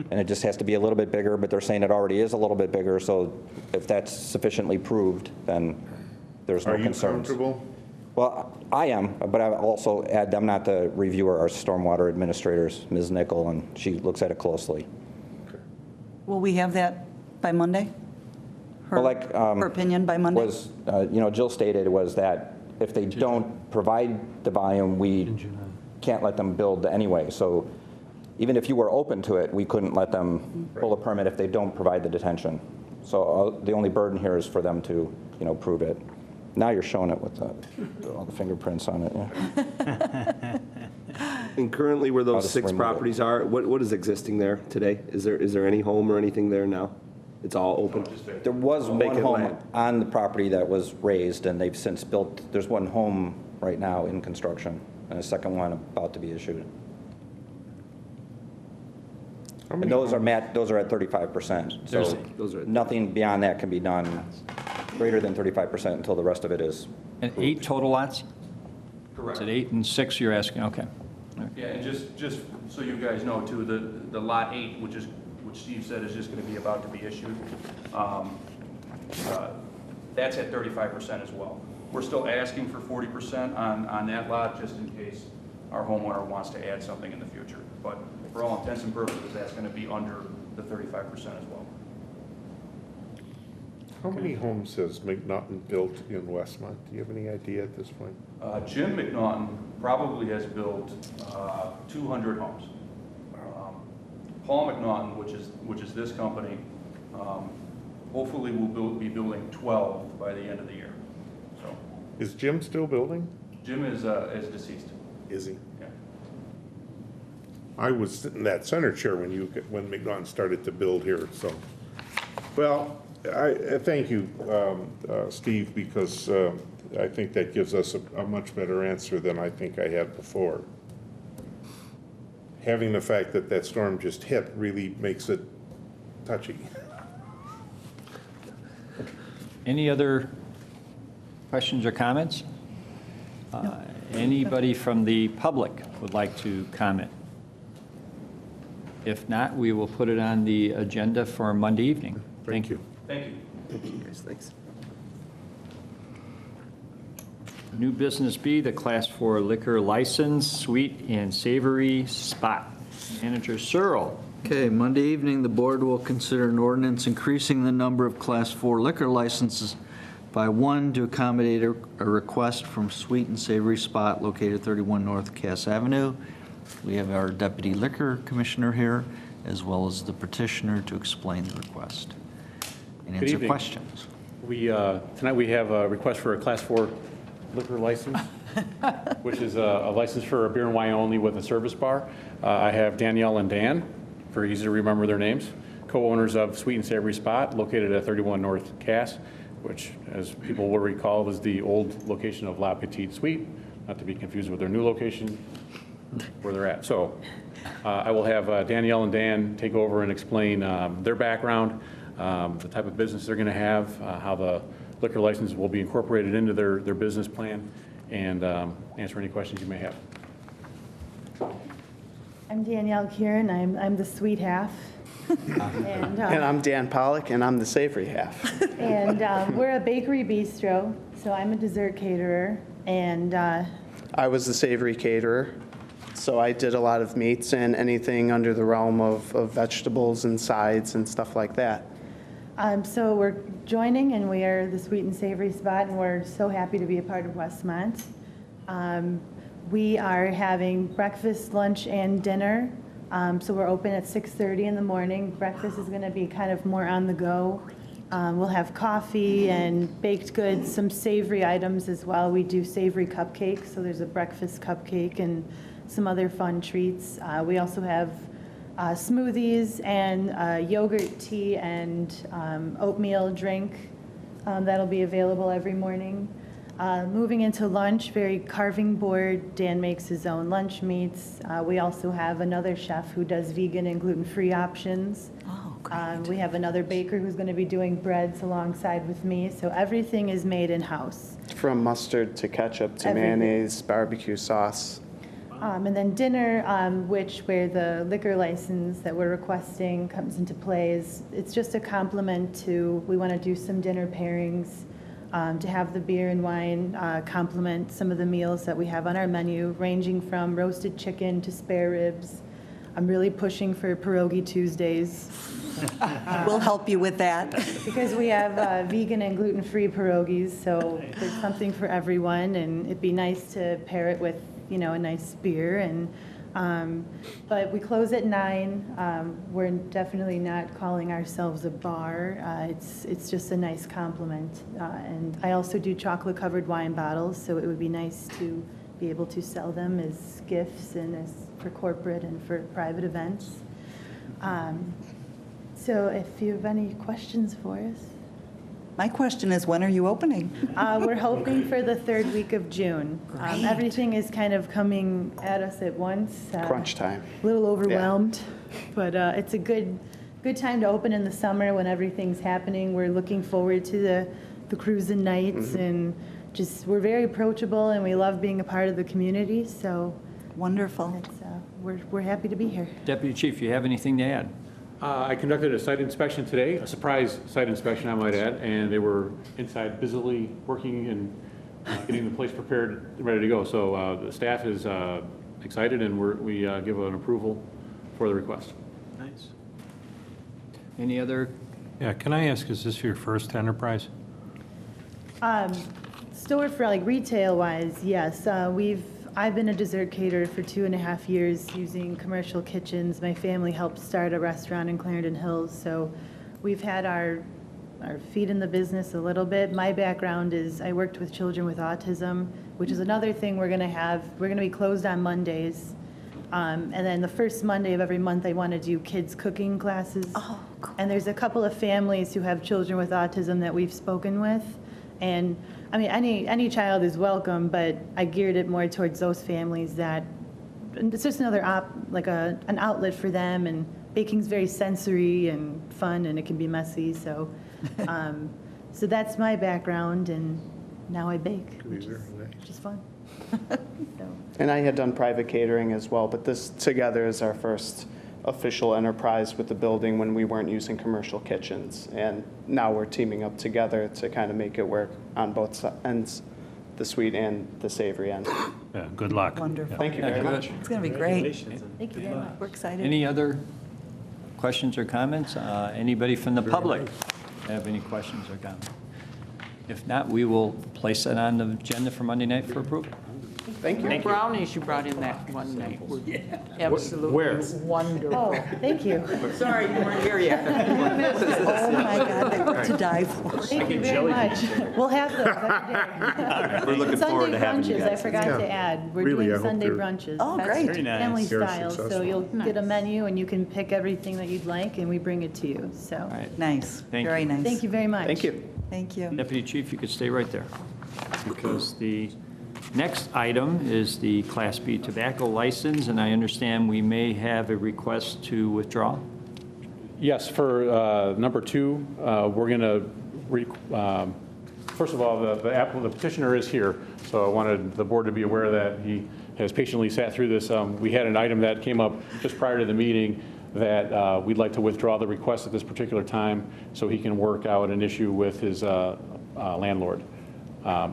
And it just has to be a little bit bigger, but they're saying it already is a little bit bigger, so if that's sufficiently proved, then there's no concerns. Are you comfortable? Well, I am, but I also add, I'm not the reviewer, our stormwater administrators, Ms. Nickel, and she looks at it closely. Will we have that by Monday? Well, like, her opinion by Monday? Was, Jill stated was that if they don't provide the volume, we can't let them build anyway. So even if you were open to it, we couldn't let them pull a permit if they don't provide the detention. So the only burden here is for them to, prove it. Now you're showing it with all the fingerprints on it, yeah. And currently where I'll those just 6 remove properties are, what is existing there today? Is there any home or anything there now? It's all open? There was one Vacant home land. on the property that was raised, and they've since built, there's one home right now in construction, and a second one about to be issued. And those are at 35%. So Those are- nothing beyond that can be done greater than 35% until the rest of it is. And 8 total lots? Correct. Is it 8 and 6 you're asking? Okay. Yeah, and just so you guys know too, the lot 8, which Steve said is just going to be about to be issued, that's at 35% as well. We're still asking for 40% on that lot, just in case our homeowner wants to add something in the future. But for all intents and purposes, that's going to be under the 35% as well. How many homes has McNaughton built in Westmont? Do you have any idea at this point? Jim McNaughton probably has built 200 homes. Paul McNaughton, which is this company, hopefully we'll be building 12 by the end of the year. So Is Jim still building? Jim is deceased. Is he? Yeah. I was sitting in that center chair when McNaughton started to build here, so. Well, I thank you, Steve, because I think that gives us a much better answer than I think I had before. Having the fact that that storm just hit really makes it touchy. Any other questions or comments? Anybody from the public would like to comment? If not, we will put it on the agenda for Monday evening. Thank you. Thank you. Thanks. New business B, the Class 4 liquor license, sweet and savory spot. Manager Searle. Okay, Monday evening, the board will consider an ordinance increasing the number of Class 4 liquor licenses by one to accommodate a request from Sweet and Savory Spot located 31 North Cass Avenue. We have our Deputy Liquor Commissioner here, as well as the petitioner to explain the request and Good answer evening. questions. Tonight we have a request for a Class 4 liquor license, which is a license for a beer and wine only with a service bar. I have Danielle and Dan, very easy to remember their names, co-owners of Sweet and Savory Spot located at 31 North Cass, which, as people will recall, was the old location of La Petite Suite, not to be confused with their new location, where they're at. So I will have Danielle and Dan take over and explain their background, the type of business they're going to have, how the liquor license will be incorporated into their business plan, and answer any questions you may have. I'm Danielle Kieran. I'm the sweet half. And I'm Dan Pollock, and I'm the savory half. And we're a bakery bistro, so I'm a dessert caterer. And I was the savory caterer, so I did a lot of meats and anything under the realm of vegetables and sides and stuff like that. so we're joining, and we are the Sweet and Savory Spot, and we're so happy to be a part of Westmont. We are having breakfast, lunch, and dinner. So we're open at 6:30 in the morning. Breakfast is going to be kind of more on the go. We'll have coffee and baked goods, some savory items as well. We do savory cupcakes, so there's a breakfast cupcake and some other fun treats. We also have smoothies and yogurt tea and oatmeal drink that'll be available every morning. Moving into lunch, very carving board. Dan makes his own lunch meats. We also have another chef who does vegan and gluten-free options. Oh, great. We have another baker who's going to be doing breads alongside with me. So everything is made in-house. From mustard to ketchup to Everything. mayonnaise, barbecue sauce. And then dinner, where the liquor license that we're requesting comes into play, it's just a complement to, we want to do some dinner pairings, to have the beer and wine complement some of the meals that we have on our menu, ranging from roasted chicken to spare ribs. I'm really pushing for Pierogi Tuesdays. We'll help you with that. Because we have vegan and gluten-free pierogies, so there's something for everyone, and it'd be nice to pair it with, a nice beer. And but we close at 9. We're definitely not calling ourselves a bar. It's just a nice compliment. And I also do chocolate-covered wine bottles, so it would be nice to be able to sell them as gifts and as for corporate and for private events. So if you have any questions for us. My question is, when are you opening? We're hoping for the 3rd week of June. Great. Everything is kind of coming at us at once. Crunch time. A little overwhelmed, but it's a good time to open in the summer when everything's happening. We're looking forward to the cruising nights, and just we're very approachable, and we love being a part of the community. So wonderful. We're happy to be here. Deputy Chief, you have anything to add? I conducted a site inspection today, a surprise site inspection, I might add, and they were inside busily working and getting the place prepared, ready to go. So the staff is excited, and we give an approval for the request. Nice. Any other? Yeah, can I ask, is this your first enterprise? Store for retail wise, yes. We've I've been a dessert caterer for 2.5 years using commercial kitchens. My family helped start a restaurant in Clarendon Hills, so we've had our feet in the business a little bit. My background is I worked with children with autism, which is another thing we're going to have. We're going to be closed on Mondays. And then the first Monday of every month, I want to do kids cooking classes. Oh, cool. And there's a couple of families who have children with autism that we've spoken with. And I mean, any child is welcome, but I geared it more towards those families that it's just another an outlet for them. And baking's very sensory and fun, and it can be messy. So, so that's my background, and now I bake, which is fun. So. And I had done private catering as well, but this together is our first official enterprise with the building when we weren't using commercial kitchens. And now we're teaming up together to kind of make it work on both ends, the sweet and the savory end. Yeah, good luck. Wonderful. Thank you very much. It's going to be great. Thank you very much. We're excited. Any other questions or comments? Anybody from the public have any questions or comments? If not, we will place that on the agenda for Monday night for approval. Thank you. The brownies you brought in that one night were absolutely wonderful. Oh, thank you. Sorry you weren't here yet. Oh, my God, they were to die for. Thank you very much. We'll have those every day. We're looking forward to having you Sunday brunches, I guys. forgot to add. We're doing Sunday brunches. Oh, That's great. Very nice. Family Very style, so successful. you'll get a menu and you can pick everything that you'd like and we bring it to you, so. All right. Nice, Thank very you. nice. Thank you very much. Thank you. Thank you. Deputy Chief, you could stay right there, because the next item is the Class B tobacco license, and I understand we may have a request to withdraw. Yes, for number 2, we're going to, first of all, the petitioner is here, so I wanted the board to be aware that he has patiently sat through this. We had an item that came up just prior to the meeting that we'd like to withdraw the request at this particular time so he can work out an issue with his landlord.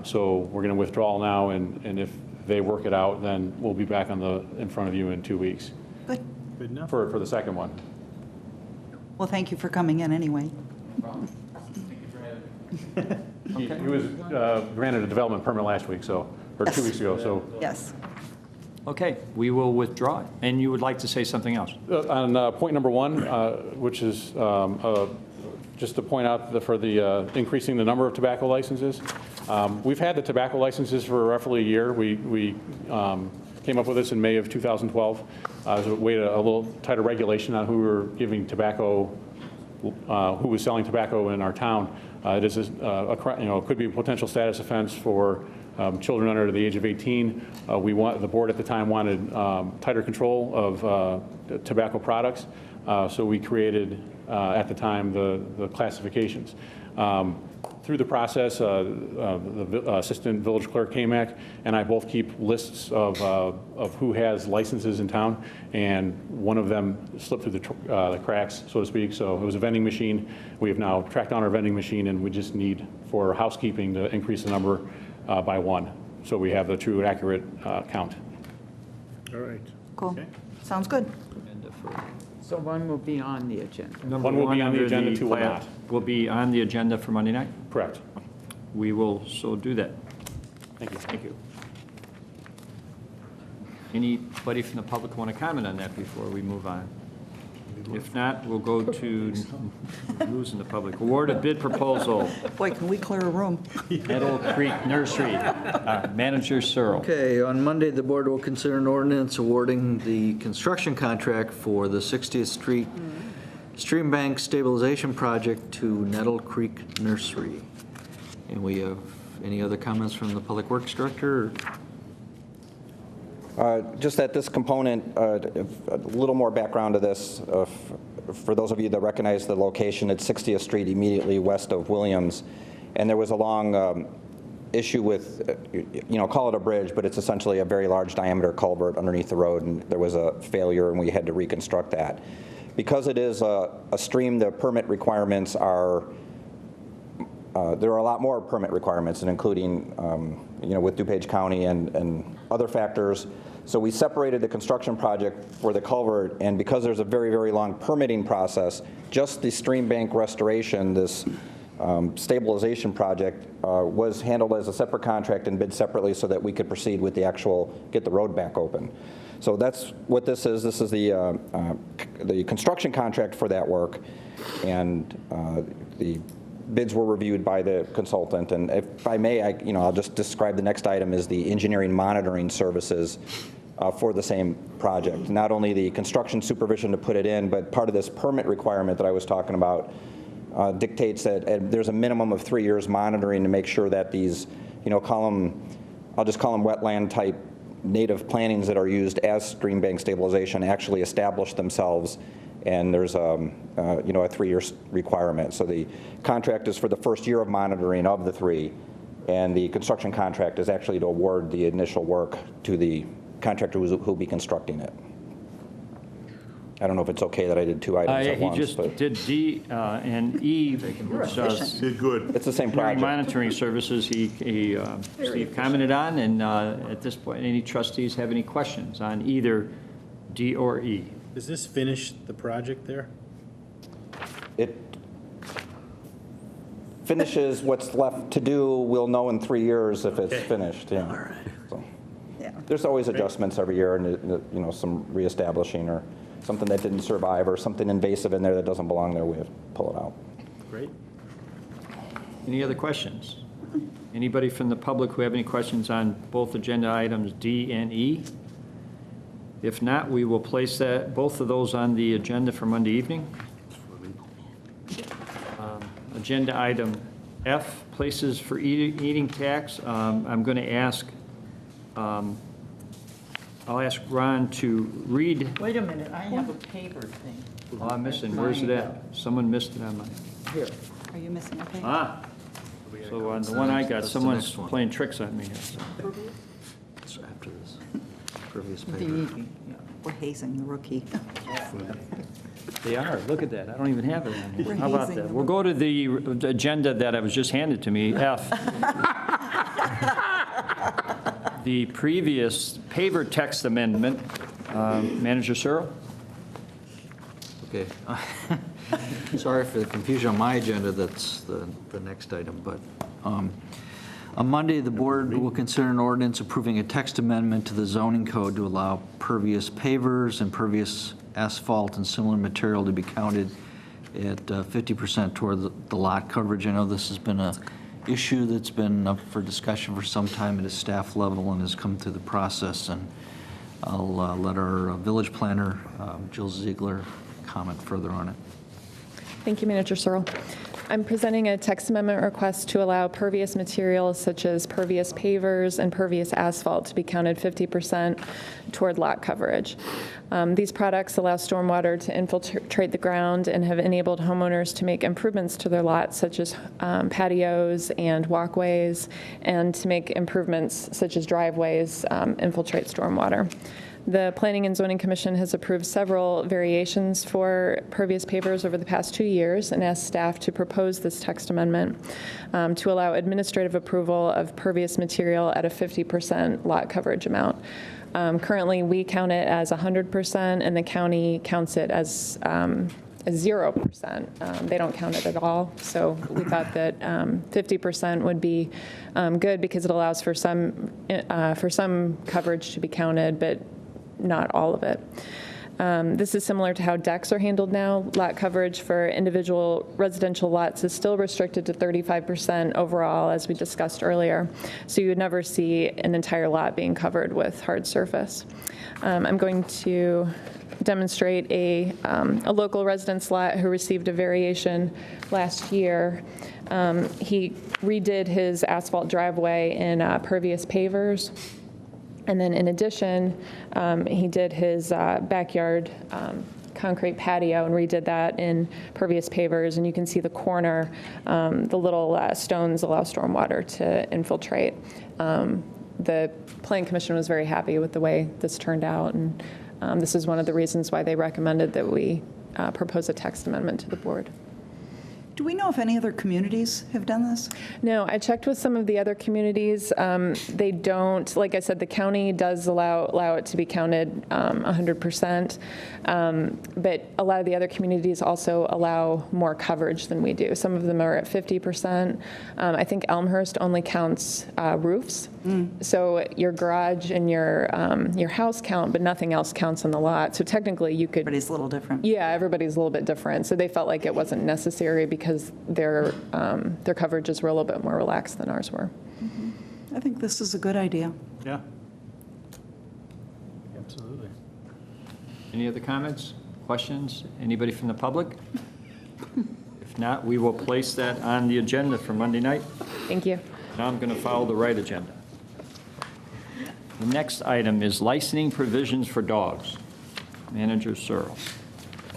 So we're going to withdraw now, and if they work it out, then we'll be back in front of you in 2 weeks. Good. Good enough. For the second one. Well, thank you for coming in anyway. He was granted a development permit last week, so, or 2 weeks ago, so. Yes. Okay, we will withdraw it. And you would like to say something else? On point number 1, which is just to point out for the increasing the number of tobacco licenses. We've had the tobacco licenses for roughly a year. We came up with this in May of 2012 as a way to a little tighter regulation on who we were giving tobacco, who was selling tobacco in our town. It is could be a potential status offense for children under the age of 18. The board at the time wanted tighter control of tobacco products, so we created at the time the classifications. Through the process, the assistant village clerk, KMAC, and I both keep lists of who has licenses in town, and one of them slipped through the cracks, so to speak. So it was a vending machine. We have now tracked down our vending machine, and we just need, for housekeeping, to increase the number by 1, so we have the true accurate count. All right. Cool. Sounds good. So one will be on the agenda. Number One will be on the under agenda, 2 will plat not. Will be on the agenda for Monday night? Correct. We will so do that. Thank you. Thank you. Anybody from the public want to comment on that before we move on? If not, we'll go to losing the public. Award of bid proposal, Boy, can we clear a room? Nettle Creek Nursery. Manager Searle. Okay, on Monday, the board will consider an ordinance awarding the construction contract for the 60th Street Stream Bank Stabilization Project to Nettle Creek Nursery. And we have any other comments from the Public Works Director? Just that this component, a little more background to this, for those of you that recognize the location, it's 60th Street immediately west of Williams. And there was a long issue with, call it a bridge, but it's essentially a very large diameter culvert underneath the road, and there was a failure and we had to reconstruct that. Because it is a stream, the permit requirements are, there are a lot more permit requirements, and including, with DuPage County and other factors. So we separated the construction project for the culvert, and because there's a very, very long permitting process, just the stream bank restoration, this stabilization project was handled as a separate contract and bid separately so that we could proceed with the actual, get the road back open. So that's what this is. This is the construction contract for that work, and the bids were reviewed by the consultant. And if I may, I'll just describe the next item as the engineering monitoring services for the same project. Not only the construction supervision to put it in, but part of this permit requirement that I was talking about dictates that there's a minimum of 3 years monitoring to make sure that these, I'll just call them wetland type native plantings that are used as stream bank stabilization actually establish themselves, and there's a 3-year requirement. So the contract is for the first year of monitoring of the 3, and the construction contract is actually to award the initial work to the contractor who'll be constructing it. I don't know if it's okay that I did 2 items at once. He just did D and E, which Did good. It's the same engineering project. monitoring services Steve commented on, and at this point, any trustees have any questions on either D or E? Does this finish the project there? It finishes what's left to do. We'll know in 3 years if it's finished. Yeah. All right. So, there's always adjustments every year, and some reestablishing or something that didn't survive or something invasive in there that doesn't belong there. We have to pull it out. Great. Any other questions? Anybody from the public who have any questions on both agenda items D and E? If not, we will place both of those on the agenda for Monday evening. Agenda item F, places for eating tax. I'm going to ask, I'll ask Ron to read. Wait a minute, I have a paper thing. Oh, I'm missing. Where's it at? Someone missed it on mine. Here. Are you missing a page? Ah. So on the one I got, someone's playing tricks on me here. So. It's after this. Previous The paper. We're hazing the rookie. They are. Look at that. I don't even have it on here. We're How about hazing that? them. We'll go to the agenda that was just handed to me, F. The previous paver text amendment. Manager Searle? Okay. Sorry for the confusion on my agenda. That's the next item, but on Monday, the board will consider an ordinance approving a text amendment to the zoning code to allow pervious pavers and pervious asphalt and similar material to be counted at 50% toward the lot coverage. I know this has been an issue that's been up for discussion for some time at a staff level and has come through the process, and I'll let our village planner, Jill Ziegler, comment further on it. Thank you, Manager Searle. I'm presenting a text amendment request to allow pervious materials such as pervious pavers and pervious asphalt to be counted 50% toward lot coverage. These products allow stormwater to infiltrate the ground and have enabled homeowners to make improvements to their lots, such as patios and walkways, and to make improvements such as driveways infiltrate stormwater. The Planning and Zoning Commission has approved several variations for pervious pavers over the past 2 years and asked staff to propose this text amendment to allow administrative approval of pervious material at a 50% lot coverage amount. Currently, we count it as 100%, and the county counts it as 0%. They don't count it at all, so we thought that 50% would be good because it allows for some coverage to be counted, but not all of it. This is similar to how decks are handled now. Lot coverage for individual residential lots is still restricted to 35% overall, as we discussed earlier. So you would never see an entire lot being covered with hard surface. I'm going to demonstrate a local residence lot who received a variation last year. He redid his asphalt driveway in pervious pavers. And then in addition, he did his backyard concrete patio and redid that in pervious pavers. And you can see the corner, the little stones allow stormwater to infiltrate. The Planning Commission was very happy with the way this turned out. And this is one of the reasons why they recommended that we propose a text amendment to the board. Do we know if any other communities have done this? No, I checked with some of the other communities. They don't, like I said, the county does allow it to be counted 100%, but a lot of the other communities also allow more coverage than we do. Some of them are at 50%. I think Elmhurst only counts roofs. So your garage and your house count, but nothing else counts on the lot. So technically you could... Everybody's a little different. Yeah, everybody's a little bit different. So they felt like it wasn't necessary because their coverages were a little bit more relaxed than ours were. I think this is a good idea. Yeah. Absolutely. Any other comments, questions? Anybody from the public? If not, we will place that on the agenda for Monday night. Thank you. Now I'm going to follow the right agenda. The next item is licensing provisions for dogs. Manager Searle.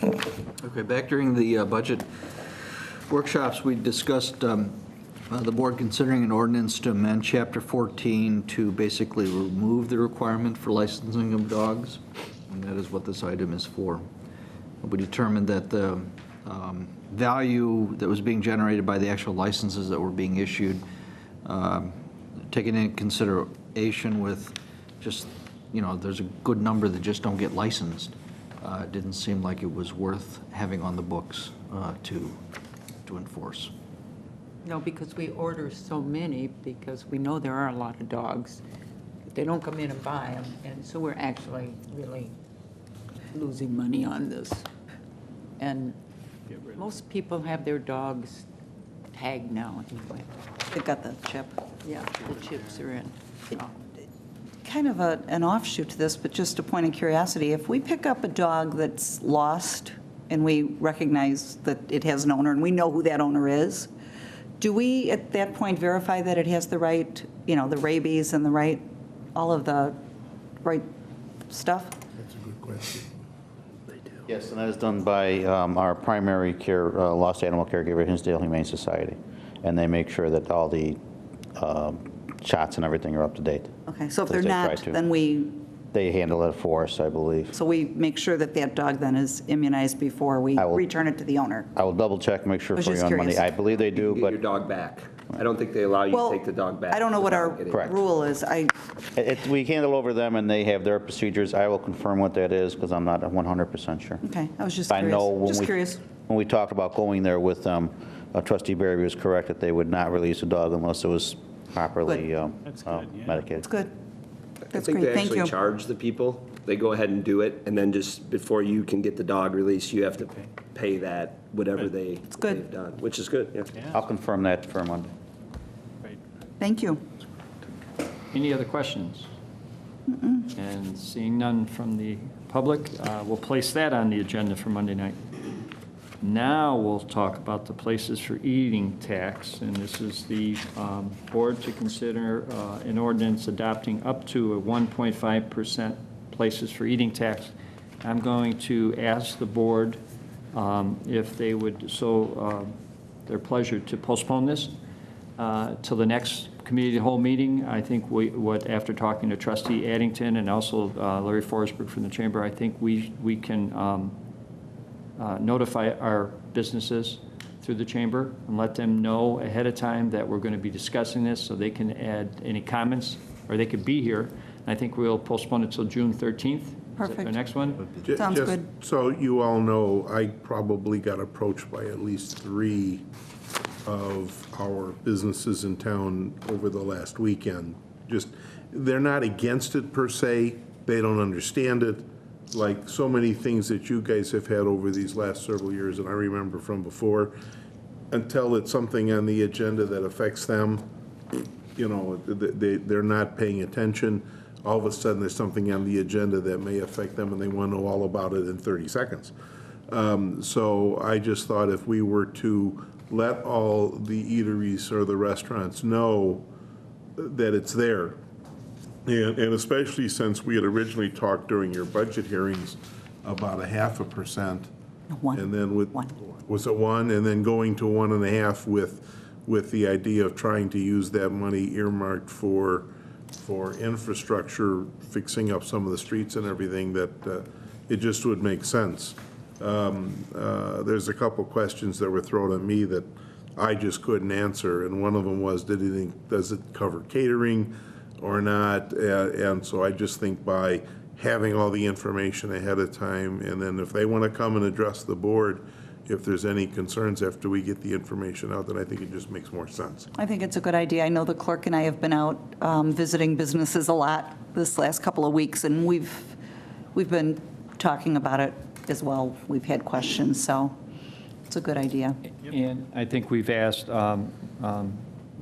Okay, back during the budget workshops, we discussed the board considering an ordinance to amend Chapter 14 to basically remove the requirement for licensing of dogs, and that is what this item is for. We determined that the value that was being generated by the actual licenses that were being issued, taken into consideration with just, there's a good number that just don't get licensed. It didn't seem like it was worth having on the books to enforce. No, because we order so many, because we know there are a lot of dogs. They don't come in and buy them, and so we're actually really losing money on this. And most people have their dogs tagged now anyway. They've got the chip. Yeah, the chips are in. Kind of an offshoot to this, but just a point of curiosity, if we pick up a dog that's lost and we recognize that it has an owner and we know who that owner is, do we at that point verify that it has the right, the rabies and all of the right stuff? That's a good question. Yes, and that is done by our primary care, lost animal caregiver, Hinsdale Humane Society. And they make sure that all the shots and everything are up to date. Okay, so if As they're they try not, to. then They handle it for us, I believe. so we make sure that that dog then is immunized before we return it to the owner. I will double check, make sure I was for you just on Monday. curious. I believe they do, Get but your dog back. I don't think they allow you Well, to take the dog back. I don't know what our without getting- Correct. rule is. we handle over them and they have their procedures. I will confirm what that is because I'm not 100% sure. Okay, I was just I know curious. when Just we, curious. when we talked about going there with them, Trustee Barry was correct that they would not release a dog unless it was properly medicated. It's good. I That's think great. they Thank actually you. charge the people. They go ahead and do it, and then just before you can get the dog released, you have to pay that, whatever they've done, which is good, yeah. I'll confirm that for Monday. Thank you. Any other questions? And seeing none from the public, we'll place that on the agenda for Monday night. Now we'll talk about the places for eating tax, and this is the board to consider an ordinance adopting up to a 1.5% places for eating tax. I'm going to ask the board if they would, their pleasure to postpone this till the next committee of the whole meeting. I think after talking to Trustee Addington and also Larry Forsberg from the Chamber, I think we can notify our businesses through the Chamber and let them know ahead of time that we're going to be discussing this so they can add any comments or they could be here. I think we'll postpone it till June 13th. Perfect. Is that the next one? Sounds Just good. so you all know, I probably got approached by at least 3 of our businesses in town over the last weekend. They're not against it per se, they don't understand it, like so many things that you guys have had over these last several years, and I remember from before, until it's something on the agenda that affects them, they're not paying attention. All of a sudden, there's something on the agenda that may affect them, and they want to know all about it in 30 seconds. So I just thought if we were to let all the eateries or the restaurants know that it's there, and especially since we had originally talked during your budget hearings about 0.5%. And then was it 1? And then going to 1.5 with the idea of trying to use that money earmarked for infrastructure, fixing up some of the streets and everything, that it just would make sense. there's a couple questions that were thrown at me that I just couldn't answer, and one of them was, does it cover catering or not? And so I just think by having all the information ahead of time, and then if they want to come and address the board, if there's any concerns after we get the information out, then I think it just makes more sense. I think it's a good idea. I know the clerk and I have been out visiting businesses a lot this last couple of weeks, and we've been talking about it as well. We've had questions, so it's a good idea. And I think we've asked,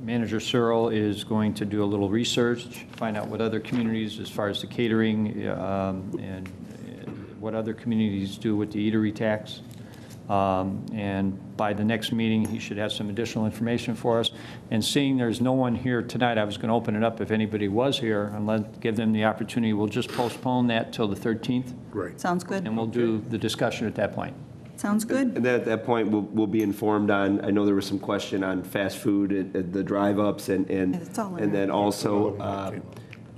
Manager Searle is going to do a little research, find out what other communities, as far as the catering, and what other communities do with the eatery tax. And by the next meeting, he should have some additional information for us. And seeing there's no one here tonight, I was going to open it up if anybody was here and give them the opportunity. We'll just postpone that till the 13th. Right. Sounds good. And we'll do the discussion at that point. Sounds good. And then at that point, we'll be informed on, I know there was some question on fast food at the drive-ups, and It's all in there. then also,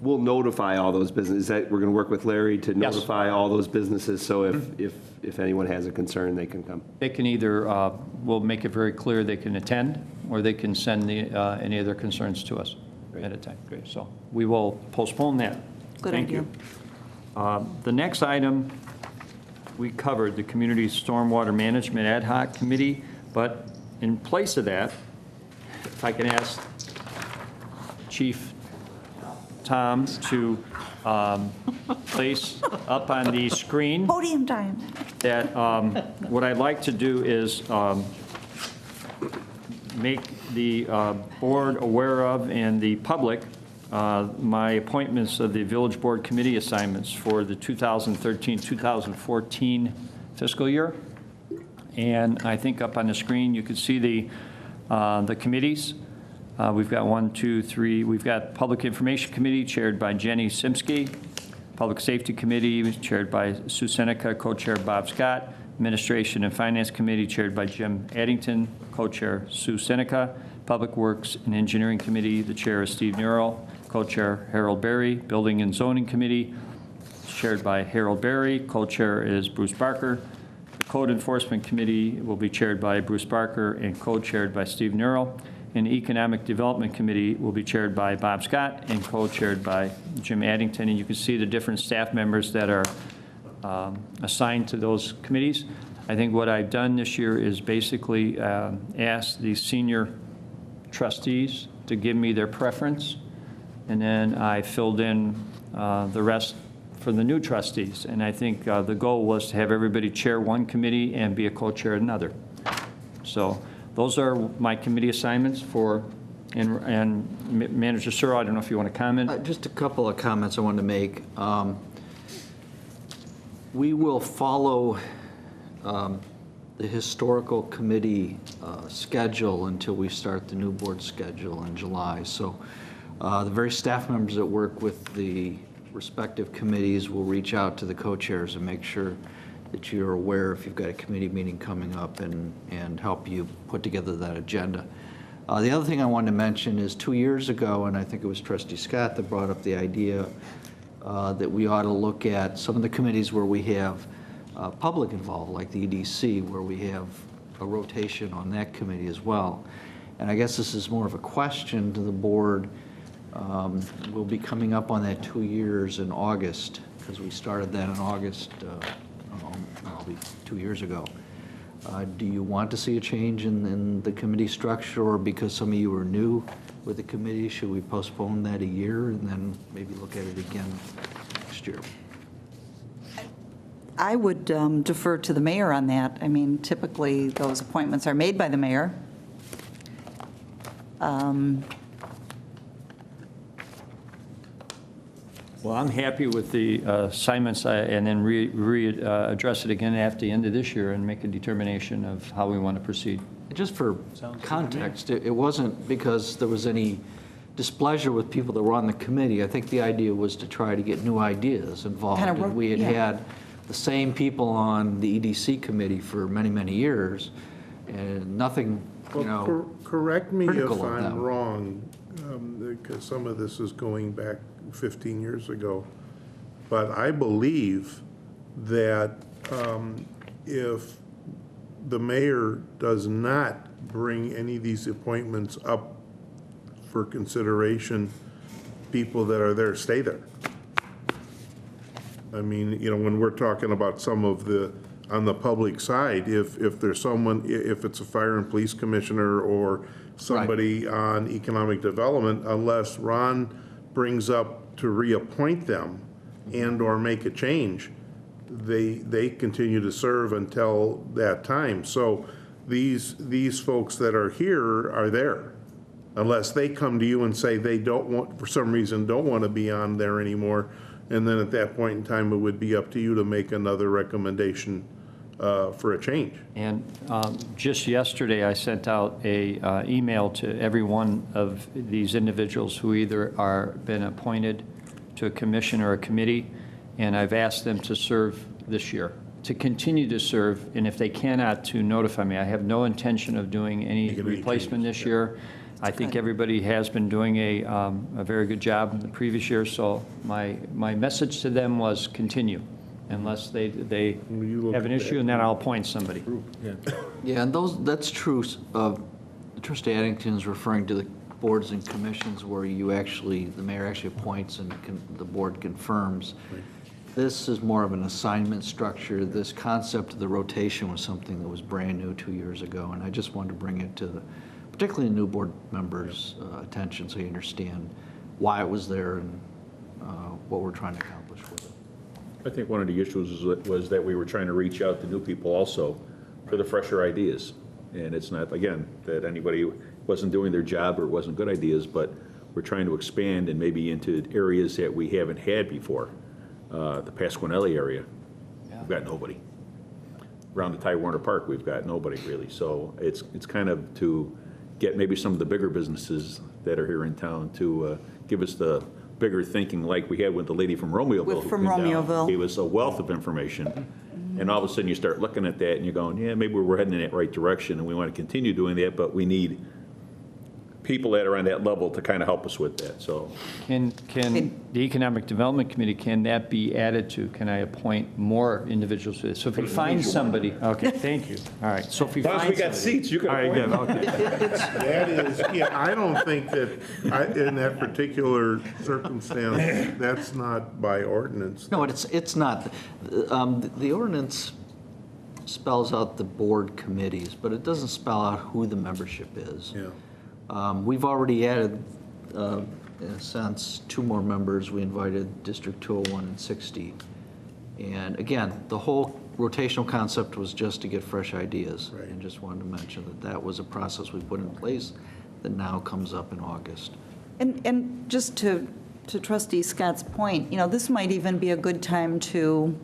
we'll notify all those businesses. We're going to work with Larry to Yes. notify all those businesses, so if anyone has a concern, they can come. They can either, we'll make it very clear they can attend, or they can send any of their concerns to us at a time. Great. So we will postpone that. Good Thank idea. you. The next item, we covered the Community Stormwater Management Ad Hoc Committee, but in place of that, if I can ask Chief Tom to place up on the screen Podium time. that what I'd like to do is make the board aware of, and the public, my appointments of the Village Board Committee assignments for the 2013-2014 fiscal year. And I think up on the screen, you can see the committees. We've got 1, 2, 3. We've got Public Information Committee chaired by Jenny Simsky. Public Safety Committee chaired by Sue Seneca, co-chair Bob Scott. Administration and Finance Committee chaired by Jim Addington, co-chair Sue Seneca. Public Works and Engineering Committee, the chair is Steve Nurl, co-chair Harold Berry. Building and Zoning Committee chaired by Harold Berry, co-chair is Bruce Barker. The Code Enforcement Committee will be chaired by Bruce Barker and co-chaired by Steve Nurl. And the Economic Development Committee will be chaired by Bob Scott and co-chaired by Jim Addington. And you can see the different staff members that are assigned to those committees. I think what I've done this year is basically ask the senior trustees to give me their preference, and then I filled in the rest for the new trustees. And I think the goal was to have everybody chair one committee and be a co-chair another. So those are my committee assignments for, and Manager Searle, I don't know if you want to comment. Just a couple of comments I wanted to make. We will follow the historical committee schedule until we start the new board schedule in July. So the very staff members that work with the respective committees will reach out to the co-chairs and make sure that you're aware if you've got a committee meeting coming up and help you put together that agenda. The other thing I wanted to mention is 2 years ago, and I think it was Trustee Scott that brought up the idea that we ought to look at some of the committees where we have public involved, like the EDC, where we have a rotation on that committee as well. And I guess this is more of a question to the board. We'll be coming up on that 2 years in August, because we started that in August, probably 2 years ago. Do you want to see a change in the committee structure, or because some of you are new with the committee, should we postpone that a year and then maybe look at it again next year? I would defer to the mayor on that. I mean, typically, those appointments are made by the mayor. Well, I'm happy with the assignments, and then address it again after the end of this year and make a determination of how we want to proceed. Just for context, it wasn't because there was any displeasure with people that were on the committee. I think the idea was to try to get new ideas involved. Kind of And we had had the same people on the EDC committee for many, many years, and nothing, you know, Correct me if critical of I'm them. wrong, because some of this is going back 15 years ago, but I believe that if the mayor does not bring any of these appointments up for consideration, people that are there stay there. I mean, you know, when we're talking about some of the, on the public side, if there's someone, if it's a fire and police commissioner or somebody on economic development, unless Ron brings up to reappoint them and or make a change, they continue to serve until that time. So these folks that are here are there, unless they come to you and say they don't want, for some reason, don't want to be on there anymore. And then at that point in time, it would be up to you to make another recommendation for a change. And just yesterday, I sent out a email to every one of these individuals who either are been appointed to a commission or a committee, and I've asked them to serve this year, to continue to serve, and if they cannot, to notify me. I have no intention of doing any replacement this year. I think everybody has been doing a very good job in the previous year, so my message to them was continue, unless they have an issue, and then I'll appoint somebody. Yeah, and that's true of, Trustee Addington's referring to the boards and commissions where you actually, the mayor actually appoints and the board confirms. This is more of an assignment structure. This concept of the rotation was something that was brand new 2 years ago, and I just wanted to bring it to the, particularly new board members' attention, so you understand why it was there and what we're trying to accomplish with it. I think one of the issues was that we were trying to reach out to new people also for the fresher ideas. And it's not, again, that anybody wasn't doing their job or wasn't good ideas, but we're trying to expand and maybe into areas that we haven't had before. The Pasquinelli area, we've got nobody. Around the Ty Warner Park, we've got nobody really. So it's kind of to get maybe some of the bigger businesses that are here in town to give us the bigger thinking, like we had with the lady from Romeoville. From Romeoville. Gave us a wealth of information. And all of a sudden you start looking at that and you're going, yeah, maybe we're heading in that right direction and we want to continue doing that, but we need people that are on that level to kind of help us with that, so. Can the Economic Development Committee, can that be added to, can I appoint more individuals to this? So if we find somebody, okay, thank you. All right, so if we find somebody. As long as we got seats, you can appoint. All right, good, okay. That is, yeah, I don't think that, in that particular circumstance, that's not by ordinance. No, it's not. The ordinance spells out the board committees, but it doesn't spell out who the membership is. Yeah. We've already added, in a sense, 2 more members. We invited District 201 and 60. And again, the whole rotational concept was just to get fresh ideas. Right. And just wanted to mention that that was a process we put in place that now comes up in August. And just to Trustee Scott's point, you know, this might even be a good time to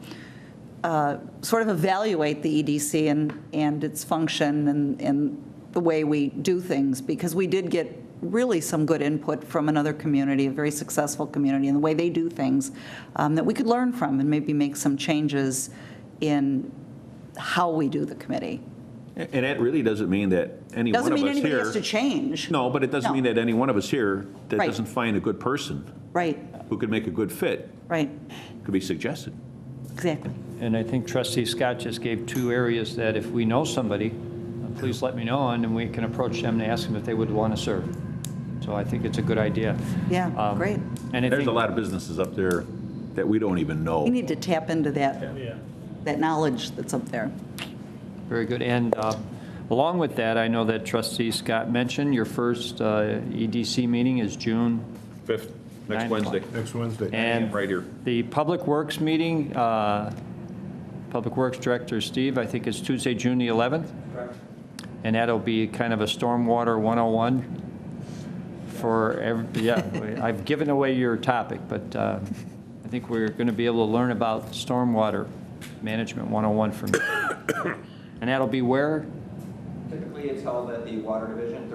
sort of evaluate the EDC and its function and the way we do things, because we did get really some good input from another community, a very successful community, and the way they do things that we could learn from and maybe make some changes in how we do the committee. And that really doesn't mean that any one of us here. Doesn't mean anybody has to change. No, but it doesn't mean that any one of us here that Right. doesn't find a good person Right, who could make a good fit right, could be suggested. exactly. And I think Trustee Scott just gave 2 areas that if we know somebody, please let me know, and then we can approach them and ask them if they would want to serve. So I think it's a good idea. Yeah, great. And I There's think a lot of businesses up there that we don't even know. We need to tap into that knowledge that's up there. very good. And along with that, I know that Trustee Scott mentioned your first EDC meeting is June 5th, next 9 Wednesday. o'clock. Next Wednesday. And Right here. the Public Works meeting, Public Works Director Steve, I think is Tuesday, June the 11th? Correct. And that'll be kind of a Stormwater 101 for I've given away your topic, but I think we're going to be able to learn about Stormwater Management 101 from you. And that'll be where? Typically, it's held at the Water Division,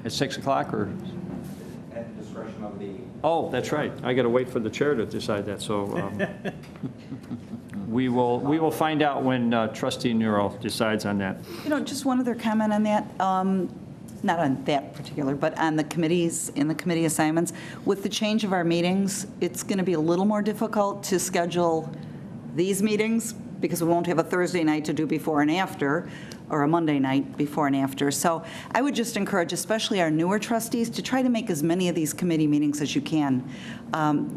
At 6 o'clock or? at the discretion of the... Oh, that's right. I got to wait for the chair to decide that, so we will find out when Trustee Nero decides on that. You know, just one other comment on that, not on that particular, but on the committees, in the committee assignments. With the change of our meetings, it's going to be a little more difficult to schedule these meetings because we won't have a Thursday night to do before and after, or a Monday night before and after. So I would just encourage, especially our newer trustees, to try to make as many of these committee meetings as you can.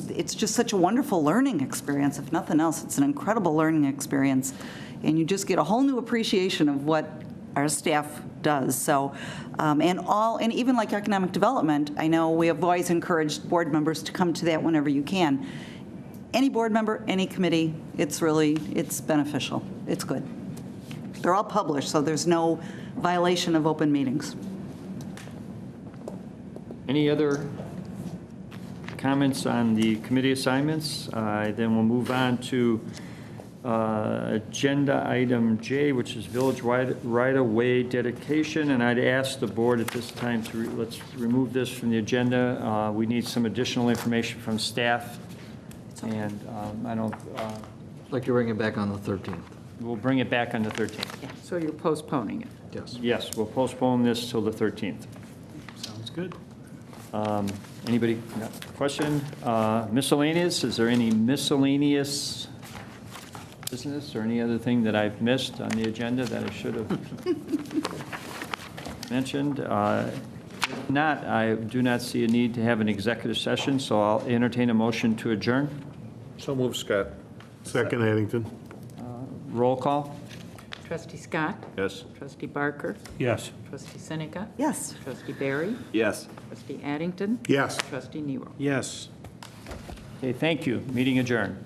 It's just such a wonderful learning experience. If nothing else, it's an incredible learning experience. And you just get a whole new appreciation of what our staff does. So, and even like economic development, I know we have always encouraged board members to come to that whenever you can. Any board member, any committee, it's beneficial. It's good. They're all published, so there's no violation of open meetings. Any other comments on the committee assignments? Then we'll move on to agenda item J, which is village right-of-way dedication. And I'd ask the board at this time to, let's remove this from the agenda. We need some additional information from staff. And I don't. Like to bring it back on the 13th. We'll bring it back on the 13th. So you're postponing it? Yes. Yes, we'll postpone this till the 13th. Sounds good. Anybody got a question? Miscellaneous, is there any miscellaneous business or any other thing that I've missed on the agenda that I should have mentioned? If not, I do not see a need to have an executive session, so I'll entertain a motion to adjourn. So move, Scott. Second, Addington. Roll call? Trustee Scott? Yes. Trustee Barker? Yes. Trustee Seneca? Yes. Trustee Barry? Yes. Trustee Addington? Yes. Trustee Nero? Yes. Okay, thank you. Meeting adjourned.